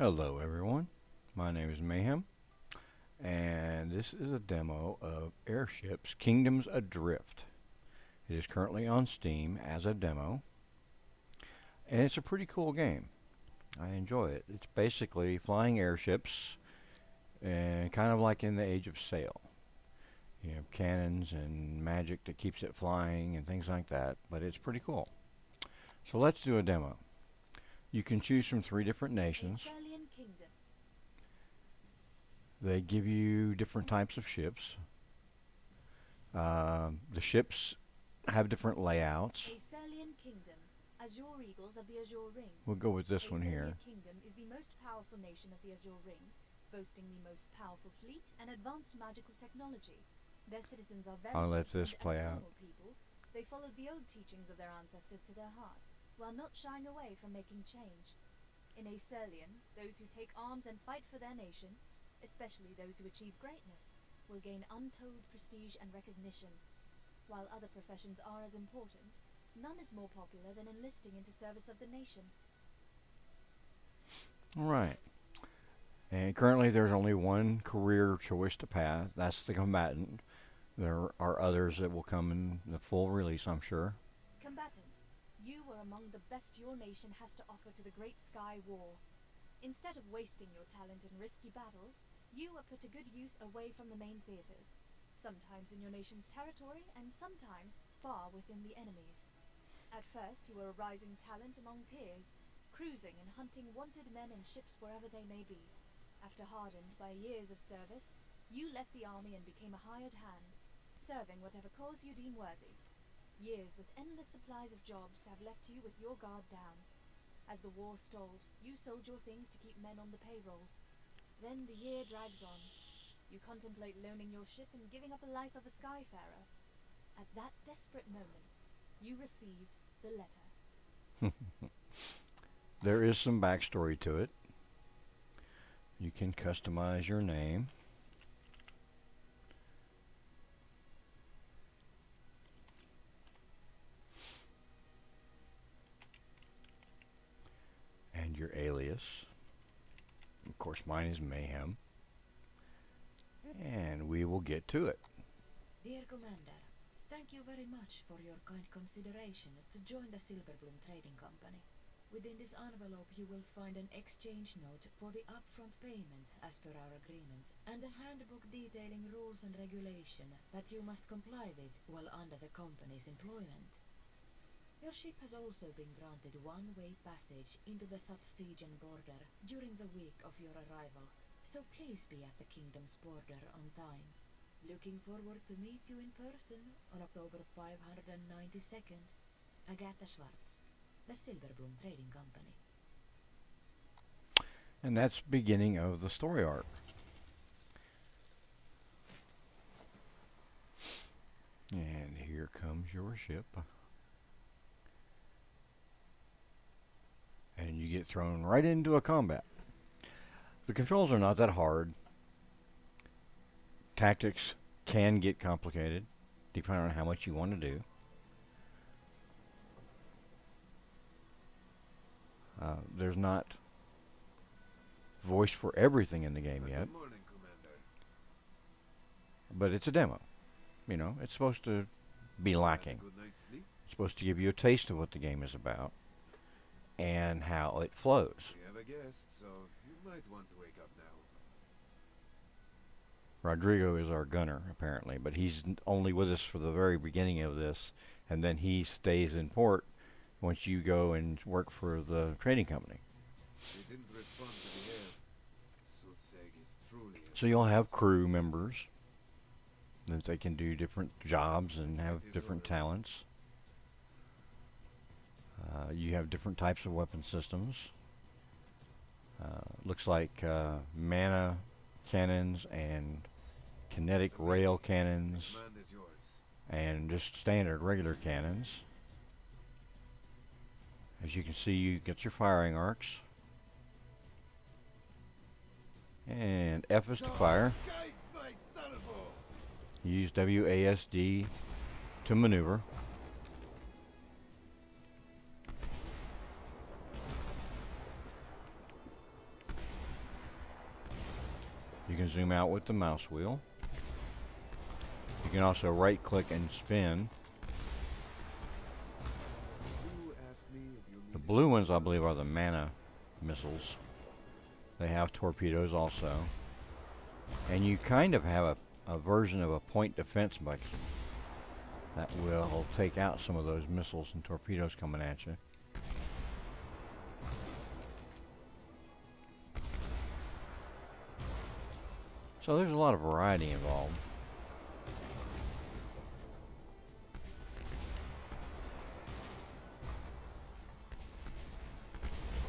Hello everyone, my name is Mayhem, and this is a demo of Airships Kingdoms Adrift. It is currently on Steam as a demo, and it's a pretty cool game. I enjoy it. It's basically flying airships, and kind of like in the Age of Sail. You have cannons and magic that keeps it flying and things like that, but it's pretty cool. So let's do a demo. You can choose from 3 different nations. They give you different types of ships. The ships have different layouts. Azure Eagles of the Azure Ring. We'll go with this one here. Kingdom is the most powerful nation of the Azure Ring, boasting the most powerful fleet and advanced magical technology. Their citizens are very I'll let this disciplined play and out. formal people. They followed the old teachings of their ancestors to their heart, while not shying away from making change. In Acerlian, those who take arms and fight for their nation, especially those who achieve greatness, will gain untold prestige and recognition. While other professions are as important, none is more popular than enlisting into service of the nation. Alright. And currently there's only one career choice to pass. That's the combatant. There are others that will come in the full release, I'm sure. Combatant, you are among the best your nation has to offer to the Great Sky War. Instead of wasting your talent in risky battles, you are put to good use away from the main theaters, sometimes in your nation's territory and sometimes far within the enemy's. At first, you are a rising talent among peers, cruising and hunting wanted men and ships wherever they may be. After hardened by years of service, you left the army and became a hired hand, serving whatever cause you deem worthy. Years with endless supplies of jobs have left you with your guard down. As the war stalled, you sold your things to keep men on the payroll. Then the year drags on. You contemplate loaning your ship and giving up a life of a skyfarer. At that desperate moment, you received the letter. There is some backstory to it. You can customize your name. And your alias. Of course, mine is Mayhem. And we will get to it. Dear Commander, thank you very much for your kind consideration to join the Silverbloom Trading Company. Within this envelope you will find an exchange note for the upfront payment as per our agreement, and a handbook detailing rules and regulation that you must comply with while under the company's employment. Your ship has also been granted one-way passage into the South Stygian border during the week of your arrival, so please be at the kingdom's border on time. Looking forward to meet you in person on October 592nd. Agatha Schwartz, the Silverbloom Trading Company. And that's beginning of the story arc. And here comes your ship. And you get thrown right into a combat. The controls are not that hard. Tactics can get complicated, depending on how much you want to do. There's not voice for everything in the game yet. Good morning, Commander. But it's a demo. You know, it's supposed to be lacking. Good night's sleep. It's supposed to give you a taste of what the game is about and how it flows. We have a guest, so you might want to wake up now. Rodrigo is our gunner, apparently, but he's only with us for the very beginning of this, and then he stays in port once you go and work for the trading company. They didn't respond to the air. Soothsay is truly So you'll have crew members that they can do different jobs and have different talents. You have different types of weapon systems. Looks like mana cannons and kinetic rail cannons command is yours. and just standard regular cannons. As you can see, you get your firing arcs. And F is to fire. Guides, my son of a... Use WASD to maneuver. can zoom out with the mouse wheel. You can also right click and spin. You ask me if you The need blue any ones, I believe, are parts. the mana missiles. They have torpedoes also. And you kind of have a version of a point defense mechanism that will take out some of those missiles and torpedoes coming at you. So there's a lot of variety involved.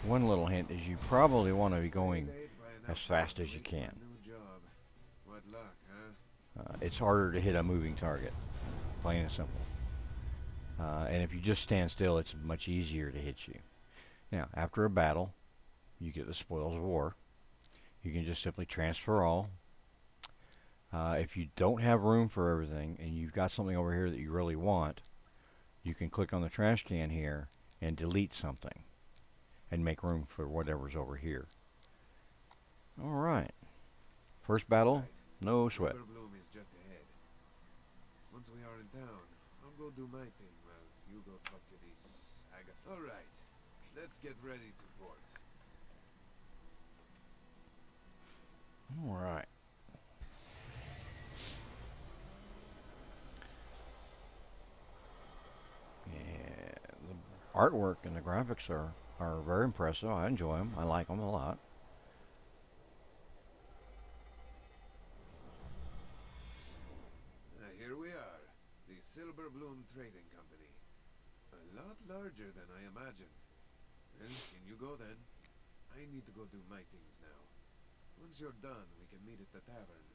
One little hint is you probably want to be going Waylaid by an as fast outsider as you late for a can. new job. What luck, huh? It's harder to hit a moving target, plain and simple. And if you just stand still, it's much easier to hit you. Now, after a battle, you get the spoils of war. You can just simply transfer all. If you don't have room for everything and you've got something over here that you really want, you can click on the trash can here and delete something and make room for whatever's over here. Alright. First battle, Right. no sweat. Silverbloom is just ahead. Once we are in town, I'll go do my thing while you go talk to these saga. Alright, let's get ready to port. Alright. Yeah, the artwork and the graphics are very impressive. I enjoy them. I like them a lot. Here we are, the Silverbloom Trading Company. A lot larger than I imagined. Well, in you go then. I need to go do my things now. Once you're done, we can meet at the tavern.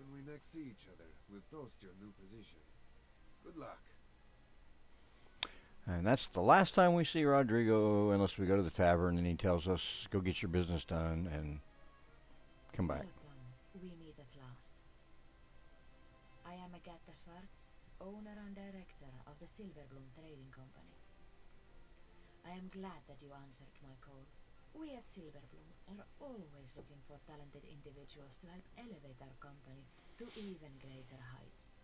When we next see each other, we'll toast your new position. Good luck. And that's the last time we see Rodrigo, unless we go to the tavern and he tells us, go get your business done and come back. Welcome. We meet at last. I am Agatha Schwartz, owner and director of the Silverbloom Trading Company. I am glad that you answered my call. We at Silverbloom are always looking for talented individuals to help elevate our company to even greater heights.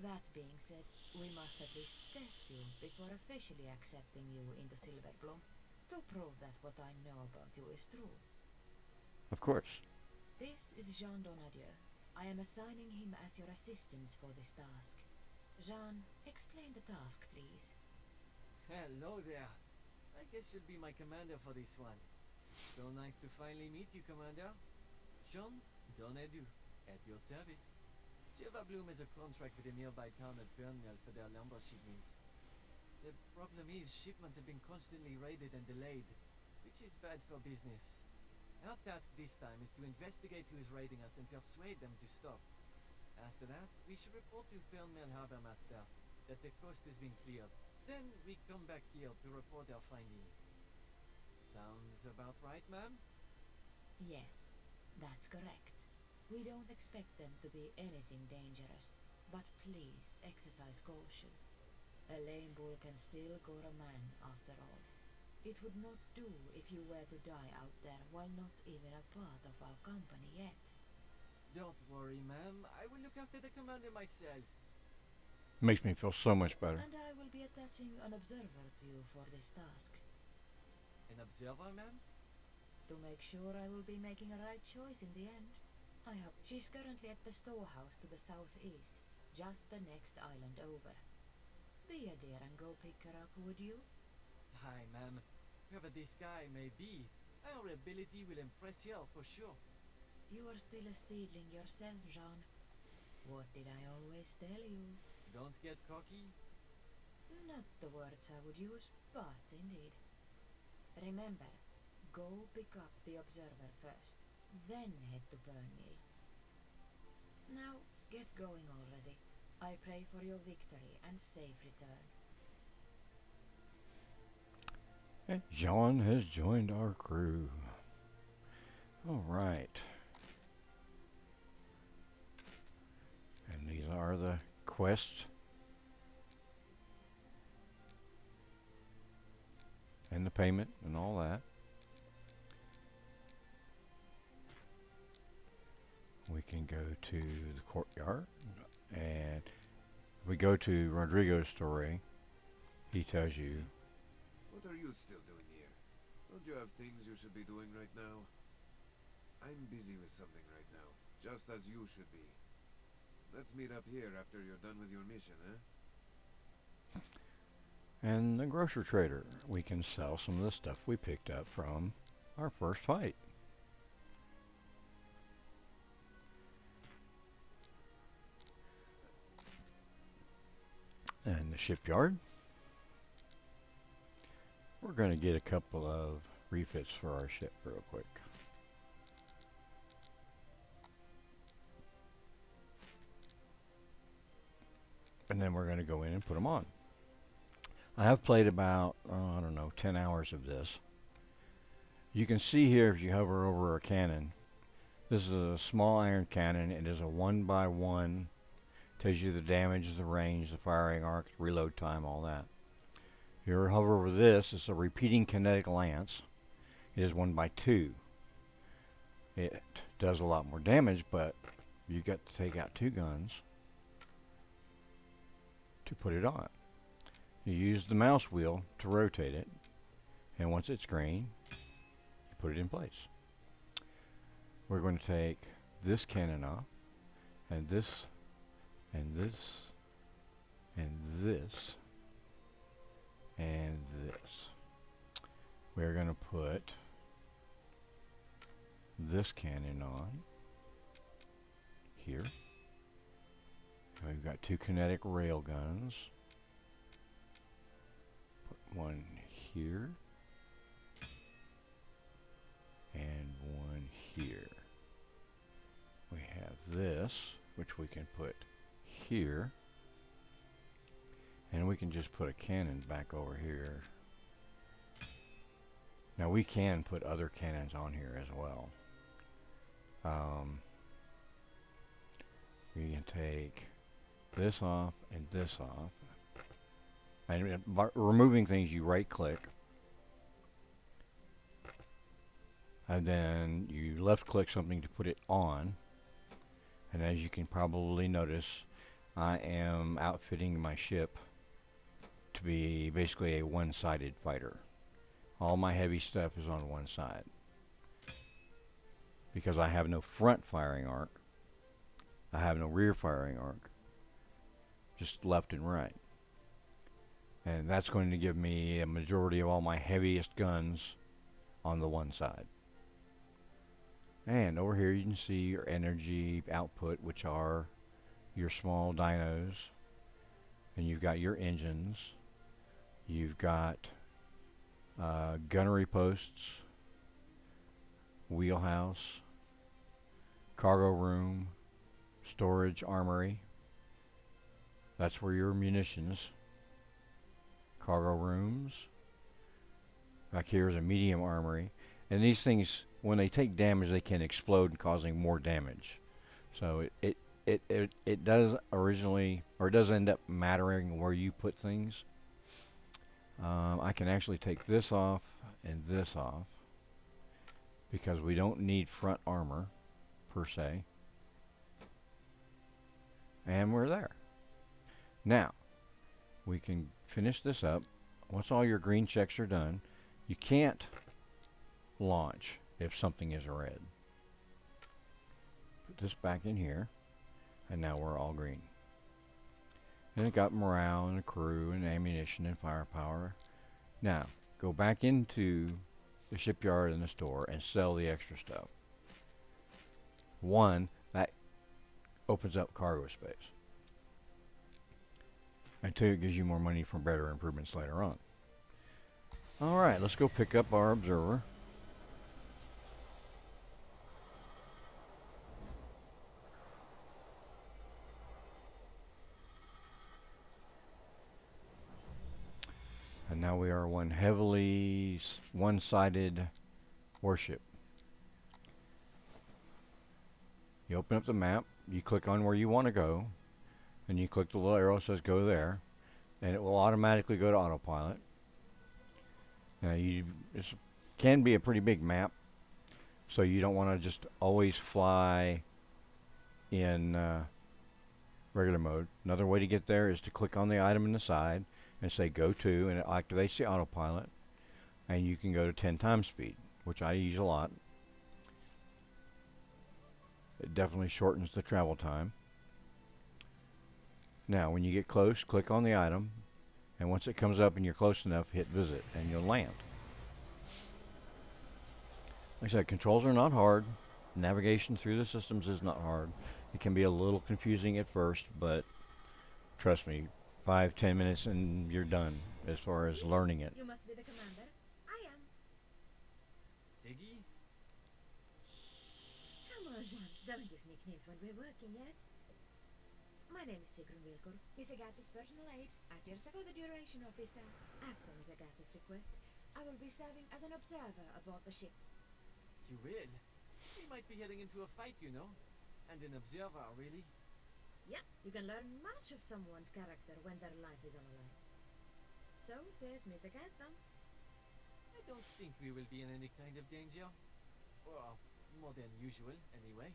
That being said, we must at least test you before officially accepting you into Silverbloom to prove that what I know about you is true. Of course. This is Jean Donadieu. I am assigning him as your assistant for this task. Jean, explain the task, please. Hello there. I guess you'll be my commander for this one. So nice to finally meet you, Commander. Jean Donadieu, at your service. Silverbloom has a contract with a nearby town at Burnmill for their lumber shipments. The problem is, shipments have been constantly raided and delayed, which is bad for business. Our task this time is to investigate who is raiding us and persuade them to stop. After that, we should report to Burnmill Harbor Master that the coast has been cleared. Then we come back here to report our finding. Sounds about right, ma'am? Yes, that's correct. We don't expect them to be anything dangerous, but please exercise caution. A lame bull can still gore a man, after all. It would not do if you were to die out there while not even a part of our company yet. Don't worry, ma'am. I will look after the commander myself. Makes me feel so much better. And I will be attaching an observer to you for this task, An observer, ma'am? to make sure I will be making a right choice in the end. I hope. She's currently at the storehouse to the southeast, just the next island over. Be a dear and go pick her up, would you? Hi, ma'am. Whoever this guy may be, our ability will impress her for sure. You are still a seedling yourself, Jean. What did I always tell you? Don't get cocky. Not the words I would use, but indeed. Remember, go pick up the observer first, then head to Burnmill. Now, get going already. I pray for your victory and safe return. And John has joined our crew. Alright. And these are the quests. And the payment and all that. we can go to the courtyard, and if we go to Rodrigo's story, he tells you, What are you still doing here? Don't you have things you should be doing right now? I'm busy with something right now, just as you should be. Let's meet up here after you're done with your mission, eh? and the grocery trader, we can sell some of the stuff we picked up from our first fight. And the shipyard, we're going to get a couple of refits for our ship real quick. And then we're going to go in and put them on. I have played about, I don't know, 10 hours of this. You can see here if you hover over a cannon, this is a small iron cannon. It is a 1x1. Tells you the damage, the range, the firing arc, reload time, all that. If you hover over this, it's a repeating kinetic lance. It is 1x2. It does a lot more damage, but you got to take out 2 guns to put it on. You use the mouse wheel to rotate it, and once it's green, you put it in place. We're going to take this cannon off, and this, and this, and this, and this. We're going to put this cannon on here. We've got 2 kinetic rail guns. Put one here and one here. We have this, which we can put here, and we can just put a cannon back over here. Now we can put other cannons on here as well. We can take this off and this off, and by removing things you right click, and then you left click something to put it on. And as you can probably notice, I am outfitting my ship to be basically a one-sided fighter. All my heavy stuff is on one side because I have no front firing arc, I have no rear firing arc, just left and right. And that's going to give me a majority of all my heaviest guns on the one side. And over here you can see your energy output, which are your small dynos. And you've got your engines. You've got gunnery posts, wheelhouse, cargo room, storage, armory. That's where your munitions. Cargo rooms. Back here is a medium armory. And these things, when they take damage, they can explode, causing more damage. So it does originally, or it does end up mattering where you put things. I can actually take this off and this off because we don't need front armor per se. And we're there. Now, we can finish this up. Once all your green checks are done, you can't launch if something is red. Put this back in here, and now we're all green. And it got morale and a crew and ammunition and firepower. Now, go back into the shipyard and the store and sell the extra stuff. One, that opens up cargo space. And 2, it gives you more money for better improvements later on. Alright, let's go pick up our observer. And now we are one heavily one-sided warship. You open up the map, you click on where you want to go, and you click the little arrow that says go there, and it will automatically go to autopilot. Now this can be a pretty big map, so you don't want to just always fly in regular mode. Another way to get there is to click on the item in the side and say go to, and it activates the autopilot, and you can go to 10 times speed, which I use a lot. It definitely shortens the travel time. Now, when you get close, click on the item, and once it comes up and you're close enough, hit visit, and you'll land. Like I said, controls are not hard. Navigation through the systems is not hard. It can be a little confusing at first, but trust me, 5-10 minutes and you're done as far as learning it. You must be the commander. I am. Siggy? Come on, Jean. Don't use nicknames when we're working, yes? My name is Sigrun Vilkor, Miss Agatha's personal aide. At years ago, the duration of this task, as per Miss Agatha's request, I will be serving as an observer aboard the ship. You will? We might be heading into a fight, you know. And an observer, really? Yeah, you can learn much of someone's character when their life is on the line. So says Miss Agatha. I don't think we will be in any kind of danger. Well, more than usual, anyway.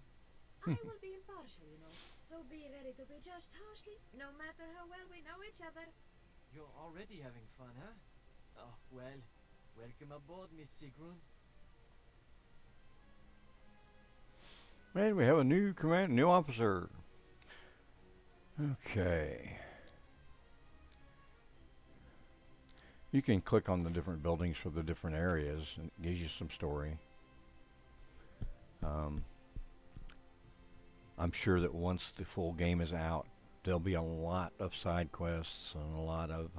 I will be impartial, you know, so be ready to be judged harshly, no matter how well we know each other. You're already having fun, huh? Oh, well, welcome aboard, Miss Sigrun. And we have a new officer. Okay. You can click on the different buildings for the different areas, and it gives you some story. I'm sure that once the full game is out, there'll be a lot of side quests and a lot of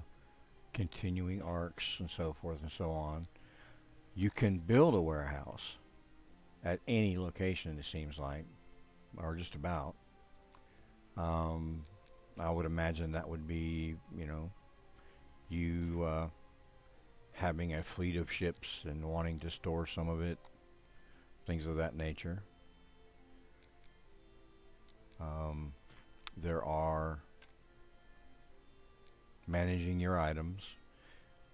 continuing arcs and so forth and so on. You can build a warehouse at any location, it seems like, or just about. I would imagine that would be, you having a fleet of ships and wanting to store some of it, things of that nature. There are managing your items,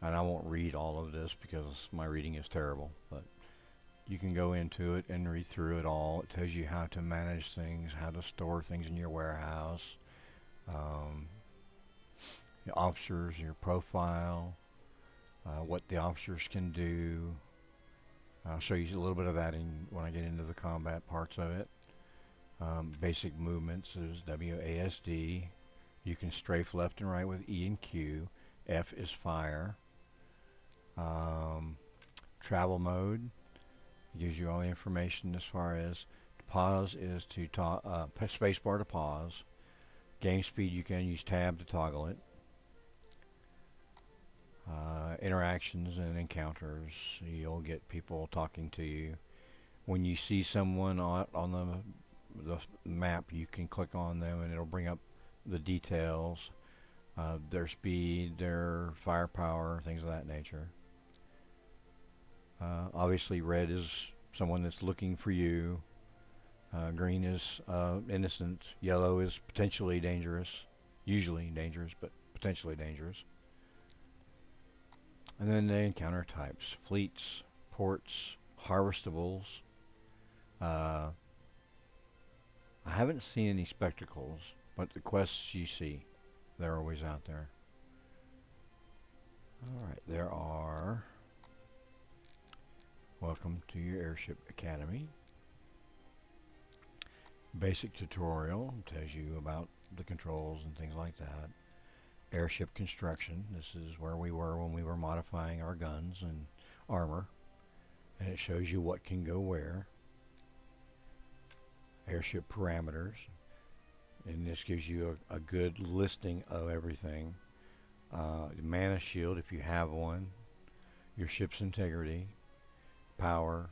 and I won't read all of this because my reading is terrible, but you can go into it and read through it all. It tells you how to manage things, how to store things in your warehouse, the officers, your profile, what the officers can do. I'll show you a little bit of that when I get into the combat parts of it. Basic movements is WASD. You can strafe left and right with E and Q. F is fire. Travel mode gives you all the information as far as pause is to spacebar to pause. Game speed, you can use tab to toggle it. Interactions and encounters, you'll get people talking to you. When you see someone on the map, you can click on them and it'll bring up the details, their speed, their firepower, things of that nature. Obviously red is someone that's looking for you. Green is innocent. Yellow is potentially dangerous. Usually dangerous, but potentially dangerous. And then the encounter types. Fleets, ports, harvestables. I haven't seen any spectacles, but the quests you see, they're always out there. Alright, there are... Welcome to your Airship Academy. Basic tutorial tells you about the controls and things like that. Airship construction. This is where we were when we were modifying our guns and armor. And it shows you what can go where. Airship parameters. And this gives you a good listing of everything. Mana shield, if you have one. Your ship's integrity. Power.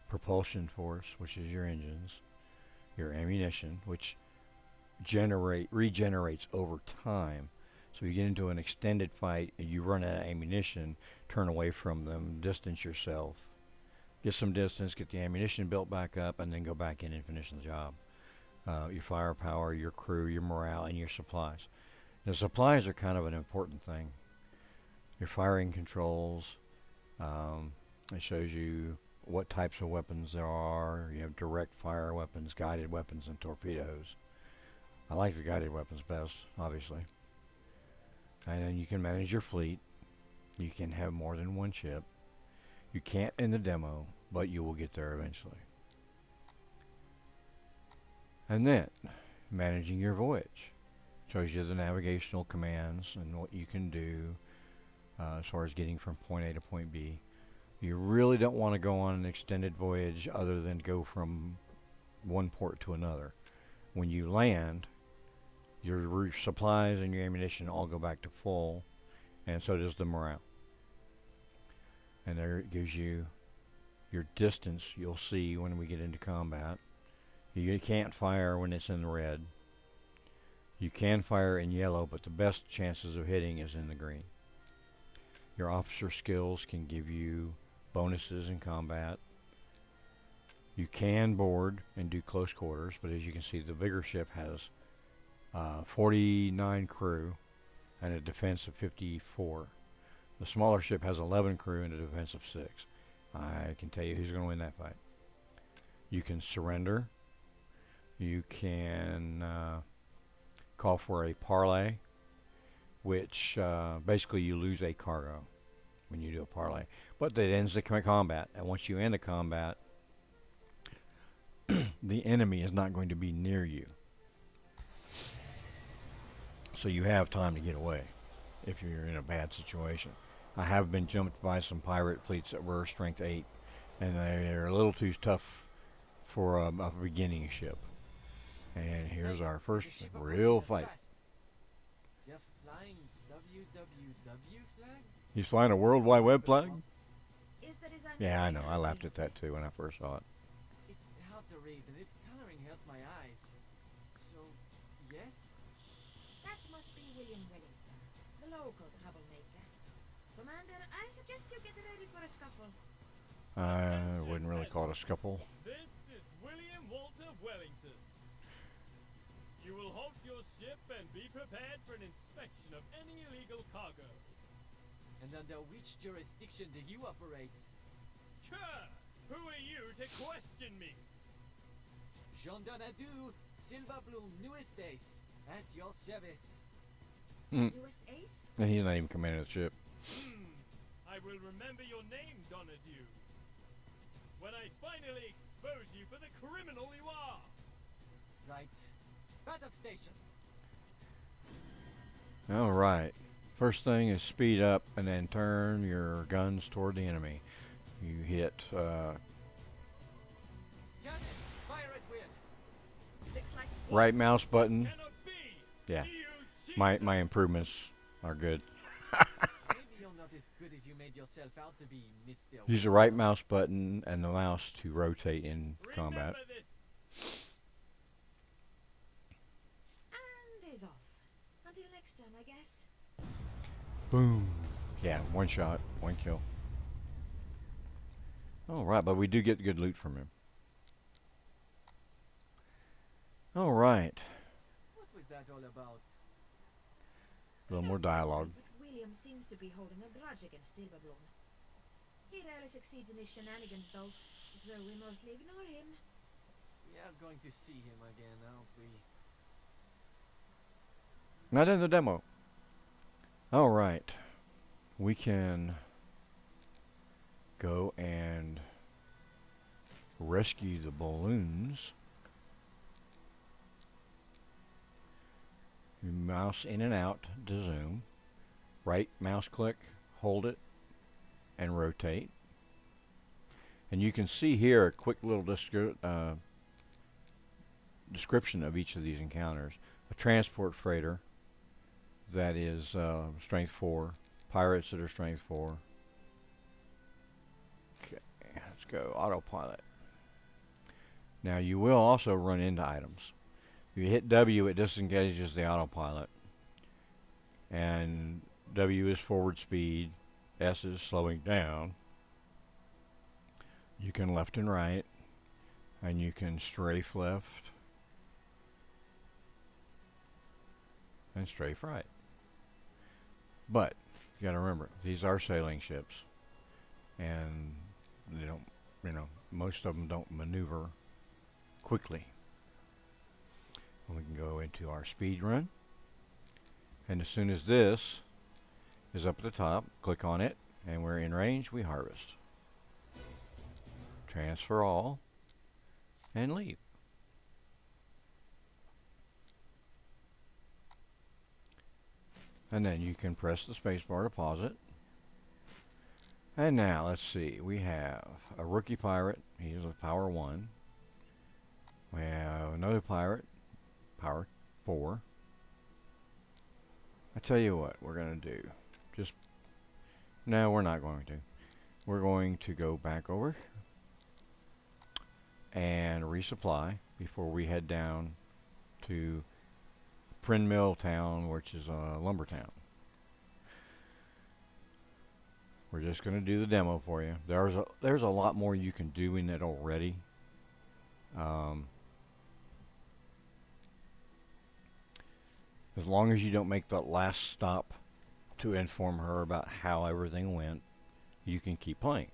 Propulsion force, which is your engines. Your ammunition, which regenerates over time. So you get into an extended fight and you run out of ammunition, turn away from them, distance yourself, get some distance, get the ammunition built back up, and then go back in and finish the job. Your firepower, your crew, your morale, and your supplies. The supplies are kind of an important thing. Your firing controls, it shows you what types of weapons there are. You have direct fire weapons, guided weapons, and torpedoes. I like the guided weapons best, obviously. And then you can manage your fleet. You can have more than one ship. You can't in the demo, but you will get there eventually. And then, managing your voyage. Shows you the navigational commands and what you can do as far as getting from point A to point B. You really don't want to go on an extended voyage other than go from one port to another. When you land, your supplies and your ammunition all go back to full, and so does the morale. And there it gives you your distance. You'll see when we get into combat. You can't fire when it's in red. You can fire in yellow, but the best chances of hitting is in the green. Your officer skills can give you bonuses in combat. You can board and do close quarters, but as you can see, the bigger ship has 49 crew and a defense of 54. The smaller ship has 11 crew and a defense of 6. I can tell you who's going to win that fight. You can surrender. You can call for a parlay, which basically you lose a cargo when you do a parlay. But that ends the combat. And once you end the combat, the enemy is not going to be near you. So you have time to get away if you're in a bad situation. I have been jumped by some pirate fleets that were strength 8, and they're a little too tough for a beginning ship. And here's our first real fight. You're flying WWW flag? He's flying a World Wide Web flag? Is the design Yeah, I know. I laughed at that too when I first saw it. It's hard to read and its coloring hurt my eyes. So, yes? That must be William Wellington, the local troublemaker. Commander, I suggest you get ready for a scuffle. I wouldn't really call it a scuffle. This is William Walter Wellington. You will halt your ship and be prepared for an inspection of any illegal cargo. And under which jurisdiction do you operate? Sure! Who are you to question me? Jean Donadu, Silverbloom, newest ace, at your service. Newest ace? And he's not even commanding the ship. I will remember your name, Donadu, when I finally expose you for the criminal you are. Right. Battle station. Alright. First thing is speed up and then turn your guns toward the enemy. You hit Gunners, fire at will. Looks like right mouse button. Cannot be. Yeah. You My improvements are good. Maybe you're not as good as you made yourself out to be, Mr. Use the right mouse button and the mouse to rotate in combat. Remember this. and is off. Until next time, I guess. Boom. Yeah, one shot, one kill. Alright, but we do get good loot from him. Alright. What was that all about? A little more dialogue. But William seems to be holding a grudge against Silverbloom. He rarely succeeds in his shenanigans, though, so we mostly ignore him. We are going to see him again, aren't we? Not in the demo. Alright. We can go and rescue the balloons. You mouse in and out to zoom. Right mouse click, hold it, and rotate. And you can see here a quick little description of each of these encounters. A transport freighter that is strength 4. Pirates that are strength 4. Okay, let's go autopilot. Now you will also run into items. If you hit W, it disengages the autopilot. And W is forward speed. S is slowing down. You can left and right. And you can strafe left. And strafe right. But you got to remember, these are sailing ships, and they don't most of them don't maneuver quickly. And we can go into our speed run. And as soon as this is up at the top, click on it, and we're in range, we harvest. Transfer all, and leave. And then you can press the spacebar to pause it. And now, let's see, we have a rookie pirate. He's a power 1. We have another pirate, power 4. I tell you what we're going to do. No, we're not going to. We're going to go back over and resupply before we head down to Prin Mill Town, which is a lumber town. We're just going to do the demo for you. There's a lot more you can do in it already. As long as you don't make the last stop to inform her about how everything went, you can keep playing.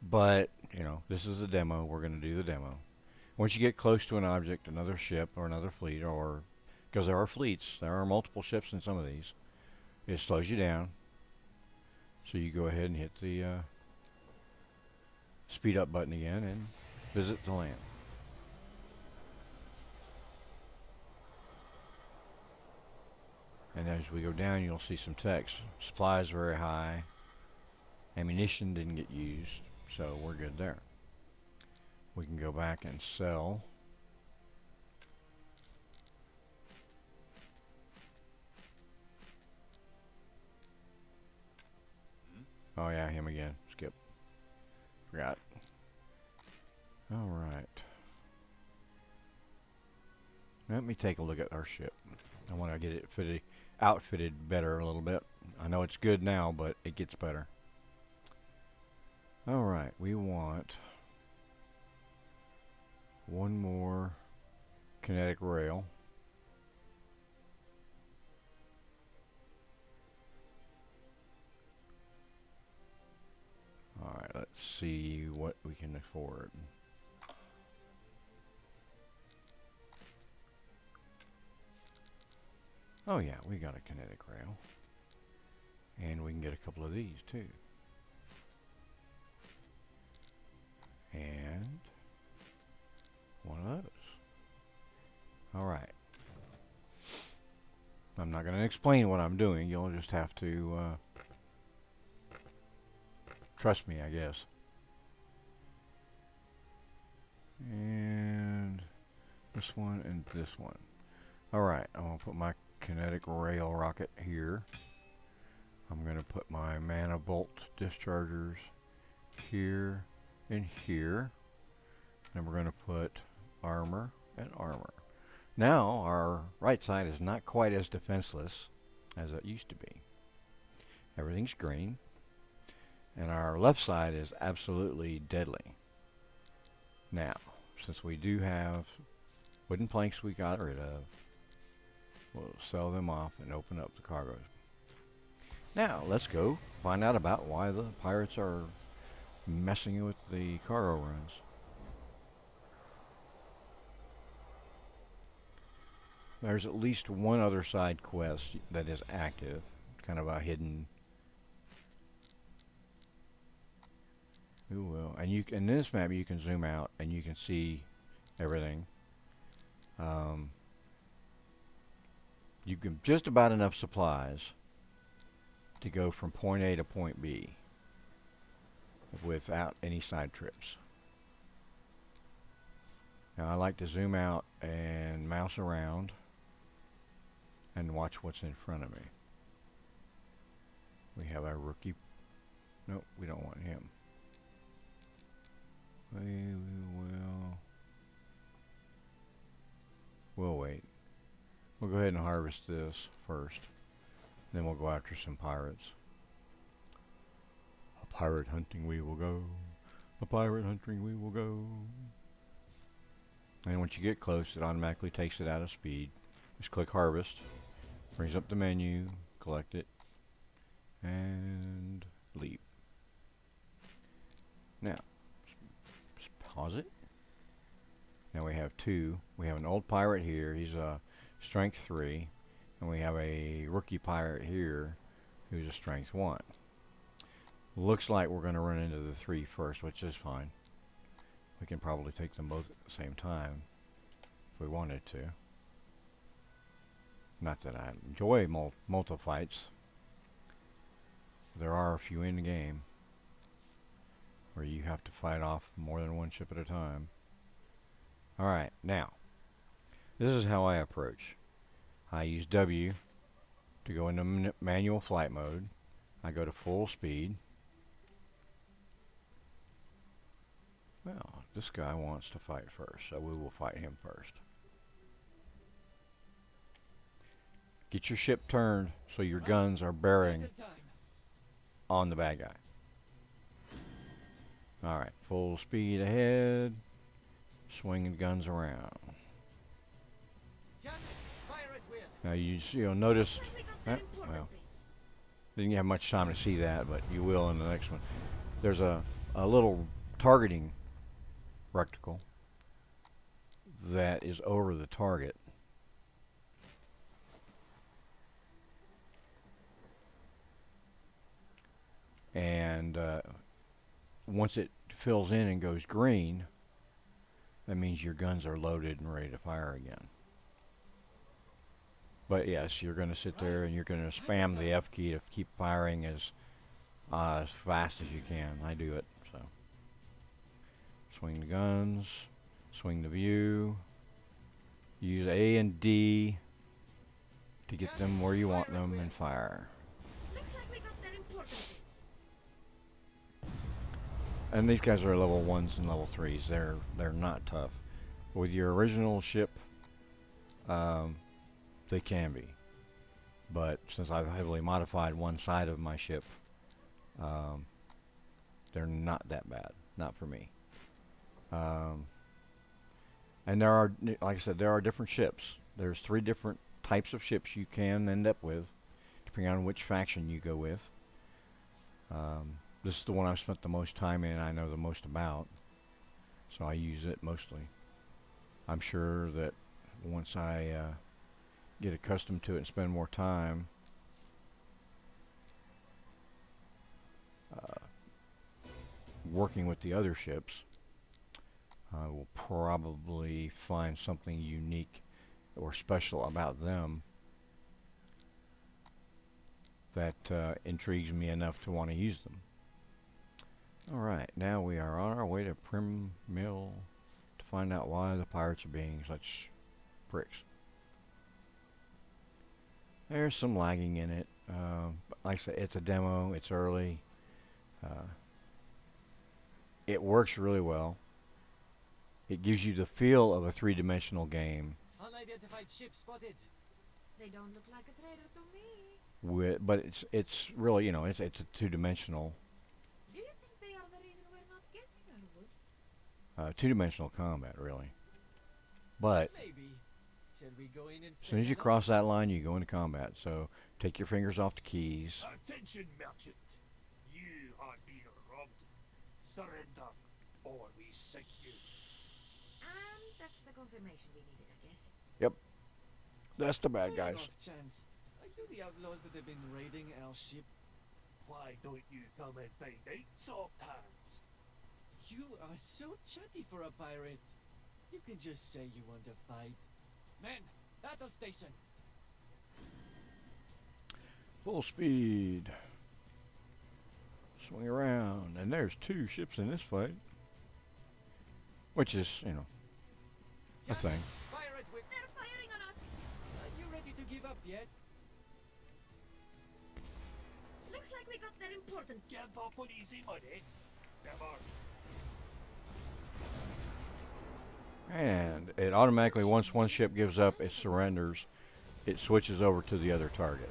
But, this is a demo. We're going to do the demo. Once you get close to an object, another ship or another fleet, or because there are fleets, there are multiple ships in some of these, it slows you down. So you go ahead and hit the speed up button again and visit the land. And as we go down, you'll see some text. Supplies very high. Ammunition didn't get used, so we're good there. We can go back and sell. Oh yeah, him again. Skip. Forgot. Alright. Let me take a look at our ship. I want to get it outfitted better a little bit. I know it's good now, but it gets better. Alright, we want one more kinetic rail. Alright, let's see what we can afford. Oh yeah, we got a kinetic rail. And we can get a couple of these too. And one of those. Alright. I'm not going to explain what I'm doing. You'll just have to trust me, I guess. And this one and this one. Alright, I'm going to put my kinetic rail rocket here. I'm going to put my mana bolt dischargers here and here. And we're going to put armor and armor. Now our right side is not quite as defenseless as it used to be. Everything's green. And our left side is absolutely deadly. Now, since we do have wooden planks we got rid of, we'll sell them off and open up the cargoes. Now, let's go find out about why the pirates are messing with the cargo runs. There's at least one other side quest that is active, kind of a hidden. Ooh, well, and in this map you can zoom out and you can see everything. You can just about enough supplies to go from point A to point B without any side trips. Now I like to zoom out and mouse around and watch what's in front of me. We have our rookie. Nope, we don't want him. We'll wait. We'll go ahead and harvest this first. Then we'll go after some pirates. A pirate hunting we will go. A pirate hunting we will go. And once you get close, it automatically takes it out of speed. Just click harvest. Brings up the menu. Collect it. And leave. Now, pause it. Now we have two. We have an old pirate here. He's a strength 3. And we have a rookie pirate here who's a strength 1. Looks like we're going to run into the 3 first, which is fine. We can probably take them both at the same time if we wanted to. Not that I enjoy multi-fights. There are a few in the game where you have to fight off more than one ship at a time. Alright, now, this is how I approach. I use W to go into manual flight mode. I go to full speed. Well, this guy wants to fight first, so we will fight him first. Get your ship turned so your guns are bearing on the bad guy. Alright, full speed ahead. Swinging guns around. Now you'll notice. Well, didn't have much time to see that, but you will in the next one. There's a little targeting reticle that is over the target. And once it fills in and goes green, that means your guns are loaded and ready to fire again. But yes, you're going to sit there and you're going to spam the F key to keep firing as fast as you can. I do it, so. Swing the guns, swing the view, use A and D to get them where you want them and fire. Looks like we got their important bits. And these guys are level 1s and level 3s. They're not tough. With your original ship, they can be. But since I've heavily modified one side of my ship, they're not that bad. Not for me. And there are, like I said, there are different ships. There's 3 different types of ships you can end up with, depending on which faction you go with. This is the one I've spent the most time in, I know the most about, so I use it mostly. I'm sure that once I get accustomed to it and spend more time, working with the other ships, I will probably find something unique or special about them that intrigues me enough to want to use them. Alright, now we are on our way to Prim Mill to find out why the pirates are being such pricks. There's some lagging in it. Like I said, it's a demo, it's early. It works really well. It gives you the feel of a 3-dimensional game. Unidentified ship spotted. They don't look like a trader to me. But it's really, you know, it's a 2-dimensional. Do you think they are the reason we're not getting our wood? 2-dimensional combat, really. But Maybe. Shall we go in and as soon as you cross that line, you go into combat. So take your fingers off the keys. Attention, merchant. You are being robbed. Surrender, or we sink you. And that's the confirmation we needed, I guess. That's the bad guys. Off chance. Are you the outlaws that have been raiding our ship? Why don't you come and find out, soft hands? You are so chatty for a pirate. You can just say you want to fight. Men, battle station. Full speed. Swing around. And there's 2 ships in this fight. Which is, you know, a thing. Pirates with. They're firing on us. Are you ready to give up yet? Looks like we got their important. Give up on easy money. Never. And it automatically, once one ship gives up, it surrenders. It switches over to the other target.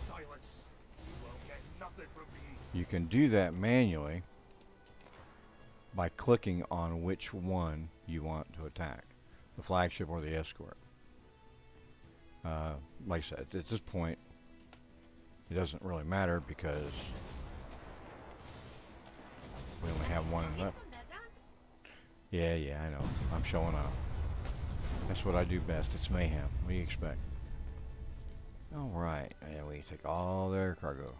Silence. You will get nothing from me. You can do that manually by clicking on which one you want to attack, the flagship or the escort. Like I said, at this point, it doesn't really matter because we only have one left. Yeah, I know. I'm showing off. That's what I do best. It's mayhem. What do you expect? Alright, and we take all their cargo.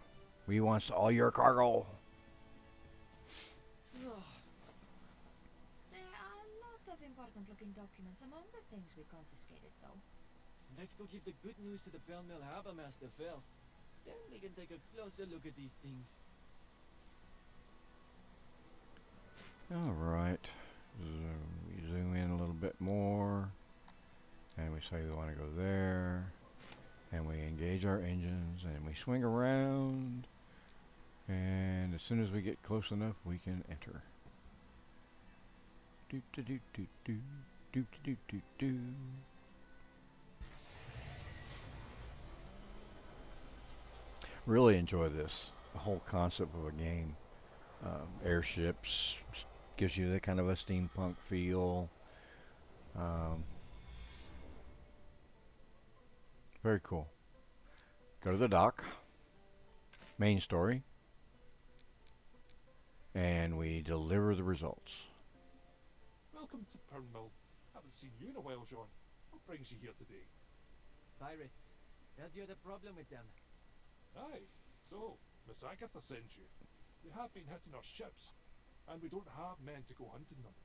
We wants all your cargo. There are a lot of important looking documents among the things we confiscated, though. Let's go give the good news to the Bell Mill Harbor Master first. Then we can take a closer look at these things. Alright. We zoom in a little bit more. And we say we want to go there. And we engage our engines. And we swing around. And as soon as we get close enough, we can enter. Do do do do do do do do do. Really enjoy this. The whole concept of a game. Airships gives you that kind of a steampunk feel. Very cool. Go to the dock. Main story. And we deliver the results. Welcome to Pernmill. Haven't seen you in a while, John. What brings you here today? Pirates. Heard you had a problem with them. Aye, so, Miss Agatha sent you. They have been hitting our ships, and we don't have men to go hunting them.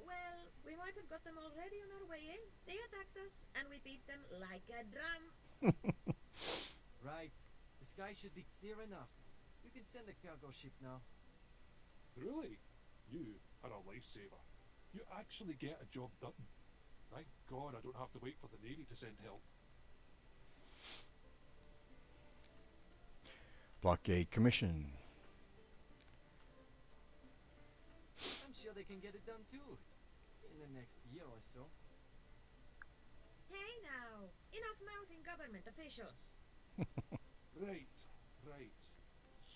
Well, we might have got them already on our way in. They attacked us, and we beat them like a drum. Right. The sky should be clear enough. You can send a cargo ship now. Truly, you are a lifesaver. You actually get a job done. Thank God I don't have to wait for the Navy to send help. Blockade commission. I'm sure they can get it done too. In the next year or so. Hey now! Enough mouthing government officials! Right.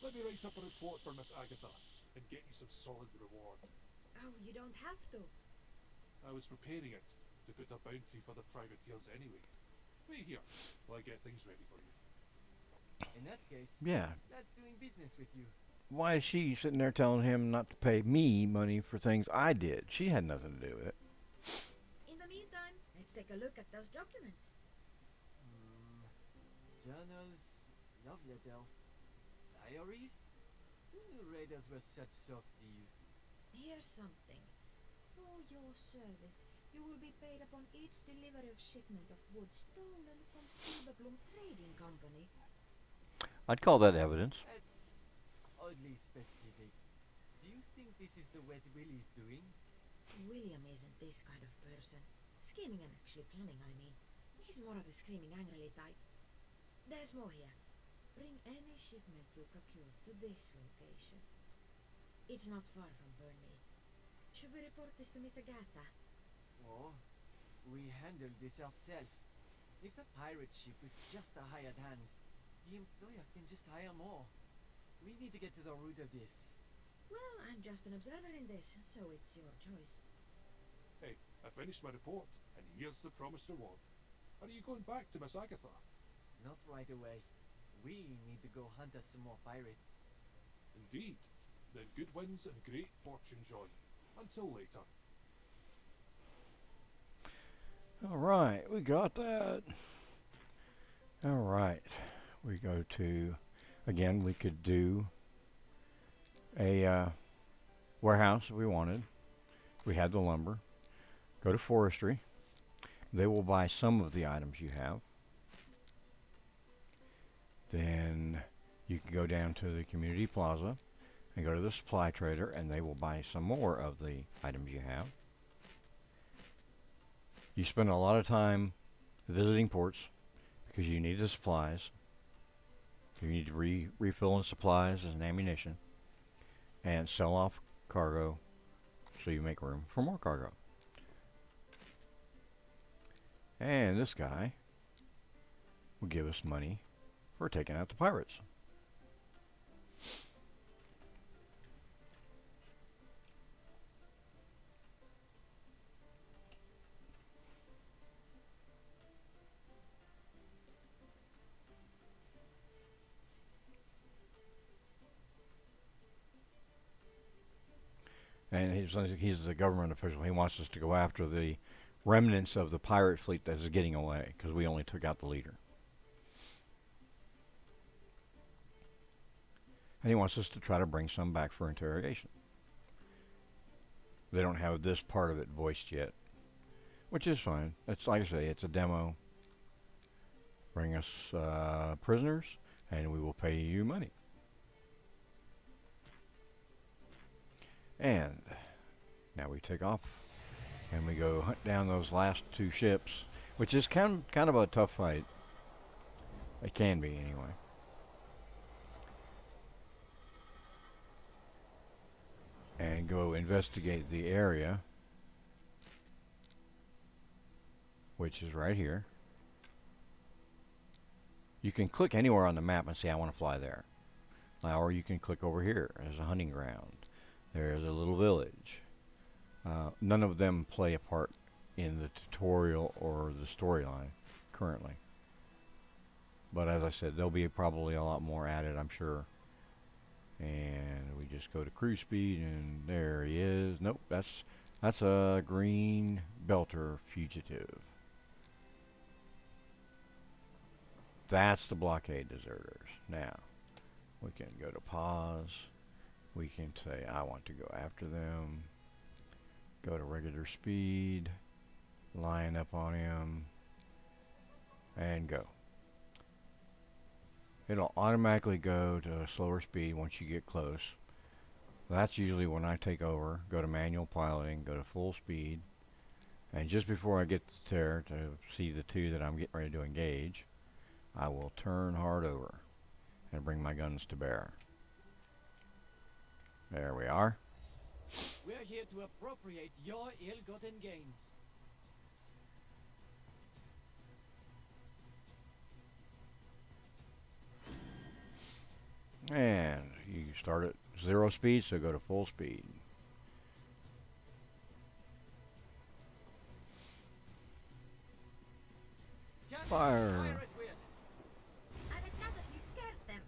Let me write up a report for Miss Agatha and get you some solid reward. Oh, you don't have to. I was preparing it to put a bounty for the privateers anyway. Wait here while I get things ready for you. In that case, Yeah. let's doing business with you. Why is she sitting there telling him not to pay me money for things I did? She had nothing to do with it. In the meantime, let's take a look at those documents. Journals, love letters, diaries? Who knew raiders were such softies? Here's something. For your service, you will be paid upon each delivery of shipment of wood stolen from Silverbloom Trading Company. I'd call that evidence. That's oddly specific. Do you think this is the Wet Willie's doing? William isn't this kind of person. Scheming and actually planning, I mean. He's more of a screaming angrily type. There's more here. Bring any shipment you procure to this location. It's not far from Burnley. Should we report this to Miss Agatha? Oh, we handled this ourselves. If that pirate ship was just a hired hand, the employer can just hire more. We need to get to the root of this. Well, I'm just an observer in this, so it's your choice. Hey, I finished my report, and here's the promised reward. Are you going back to Miss Agatha? Not right away. We need to go hunt us some more pirates. Indeed. Then good winds and great fortune, John. Until later. Alright, we got that. Alright, we go to, again, we could do a warehouse if we wanted. We had the lumber. Go to forestry. They will buy some of the items you have. Then you can go down to the community plaza and go to the supply trader, and they will buy some more of the items you have. You spend a lot of time visiting ports because you need the supplies. You need to refill in supplies and ammunition, and sell off cargo so you make room for more cargo. And this guy will give us money for taking out the pirates. And he's the government official. He wants us to go after the remnants of the pirate fleet that is getting away, because we only took out the leader. And he wants us to try to bring some back for interrogation. They don't have this part of it voiced yet, which is fine. It's like I say, it's a demo. Bring us prisoners, and we will pay you money. And now we take off, and we go hunt down those last two ships, which is kind of a tough fight. It can be, anyway. And go investigate the area, which is right here. You can click anywhere on the map and say, I want to fly there. Or you can click over here as a hunting ground. There's a little village. None of them play a part in the tutorial or the storyline currently. But as I said, there'll be probably a lot more added, I'm sure. And we just go to cruise speed, and there he is. Nope, that's a green belter fugitive. That's the blockade deserters. Now, we can go to pause. We can say, I want to go after them. Go to regular speed. Line up on him. And go. It'll automatically go to a slower speed once you get close. That's usually when I take over. Go to manual piloting. Go to full speed. And just before I get there to see the two that I'm getting ready to engage, I will turn hard over and bring my guns to bear. There we are. We're here to appropriate your ill-gotten gains. And you start at 0 speed, so go to full speed. Fire. Fire at will. I would definitely scared them.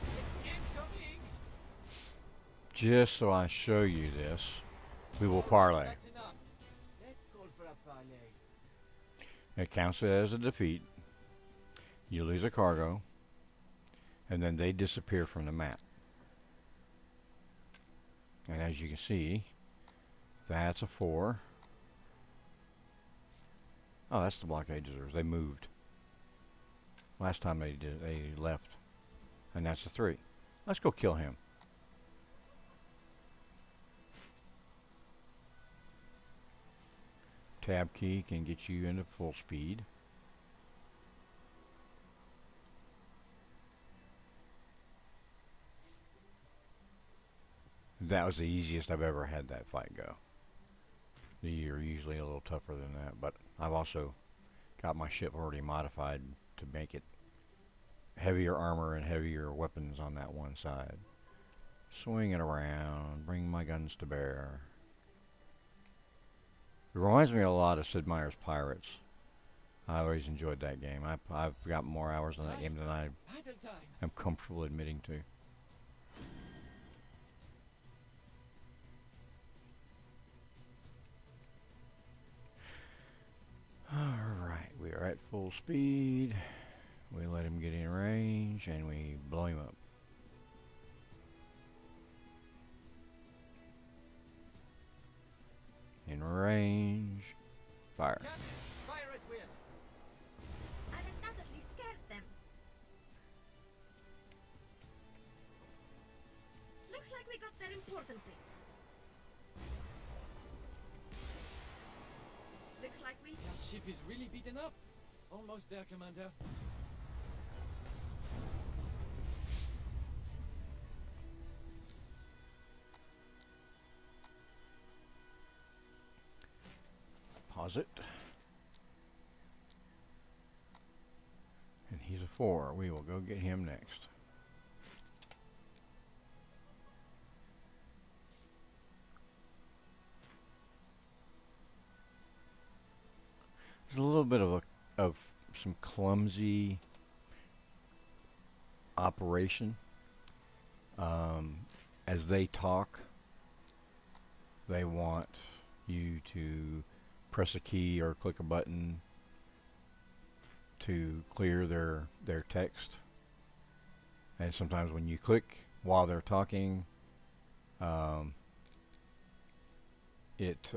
It's incoming. Just so I show you this, we will parlay. That's enough. Let's call for a parlay. It counts it as a defeat. You lose a cargo, and then they disappear from the map. And as you can see, that's a 4. Oh, that's the blockade deserters. They moved. Last time they left. And that's a 3. Let's go kill him. Tab key can get you into full speed. That was the easiest I've ever had that fight go. You're usually a little tougher than that, but I've also got my ship already modified to make it heavier armor and heavier weapons on that one side. Swing it around, bring my guns to bear. It reminds me a lot of Sid Meier's Pirates. I always enjoyed that game. I've got more hours in that game than I Battle time. am comfortable admitting to. Alright, we are at full speed. We let him get in range and we blow him up. In range. Fire. Cannons, fire at will. I would definitely scared them. Looks like we got their important bits. Looks like we... Your ship is really beaten up. Almost there, Commander. Pause it. And he's a 4. We will go get him next. There's a little bit of some clumsy operation. As they talk, they want you to press a key or click a button to clear their text. And sometimes when you click while they're talking, it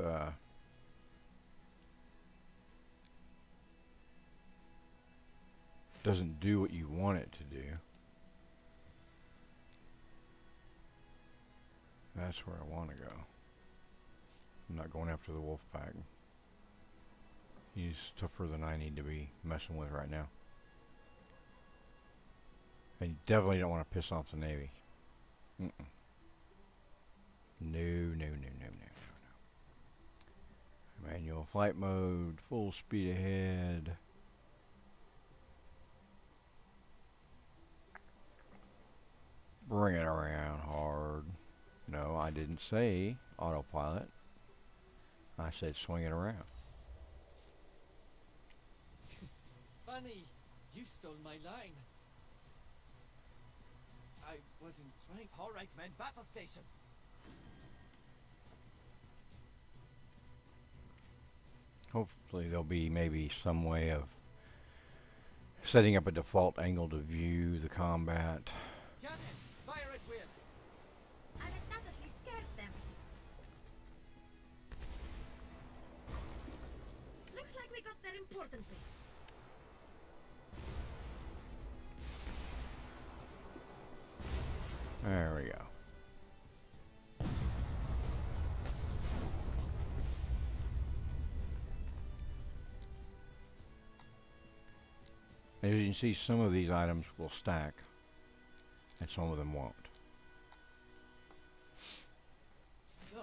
doesn't do what you want it to do. That's where I want to go. I'm not going after the wolf pack. He's tougher than I need to be messing with right now. And you definitely don't want to piss off the Navy. No, no, no, no, no, no. Manual flight mode, full speed ahead. Bring it around hard. No, I didn't say autopilot. I said swing it around. Funny, you stole my line. I wasn't trying. All right, man, battle station. Hopefully there'll be maybe some way of setting up a default angle to view the combat. Cannons, fire at will. I definitely scared them. Looks like we got their important bits. There we go. As you can see, some of these items will stack, and some of them won't. So,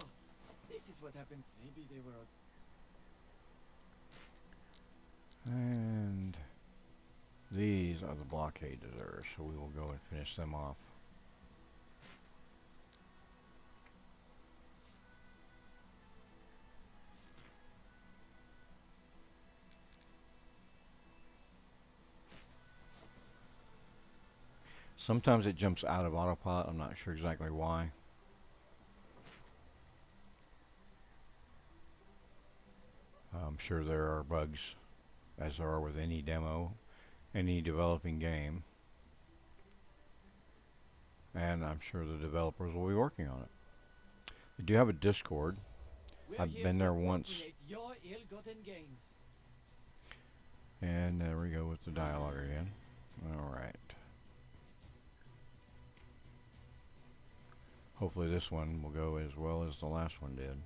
this is what happened. Maybe they were. And these are the blockade deserters, so we will go and finish them off. Sometimes it jumps out of autopilot. I'm not sure exactly why. I'm sure there are bugs, as there are with any demo, any developing game. And I'm sure the developers will be working on it. I do have a Discord. I've been there once. Your ill-gotten gains. And there we go with the dialogue again. Alright. Hopefully this one will go as well as the last one did.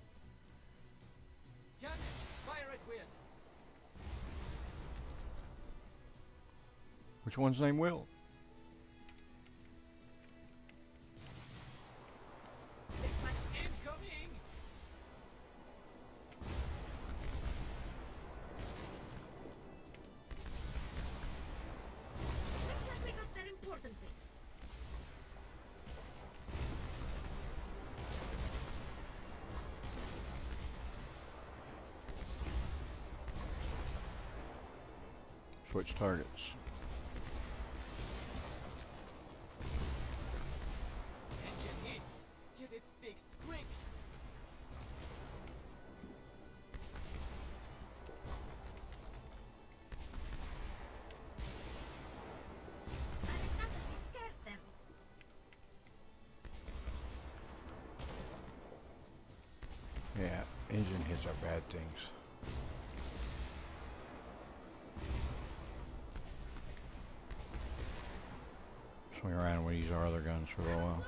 Cannons, fire at will. Which one's name Will? Looks like incoming. Looks like we got their important bits. Switch targets. Engine hit. Get it fixed quick. I definitely scared them. Yeah, engine hits are bad things. Swing around and we'll use our other guns for a little while.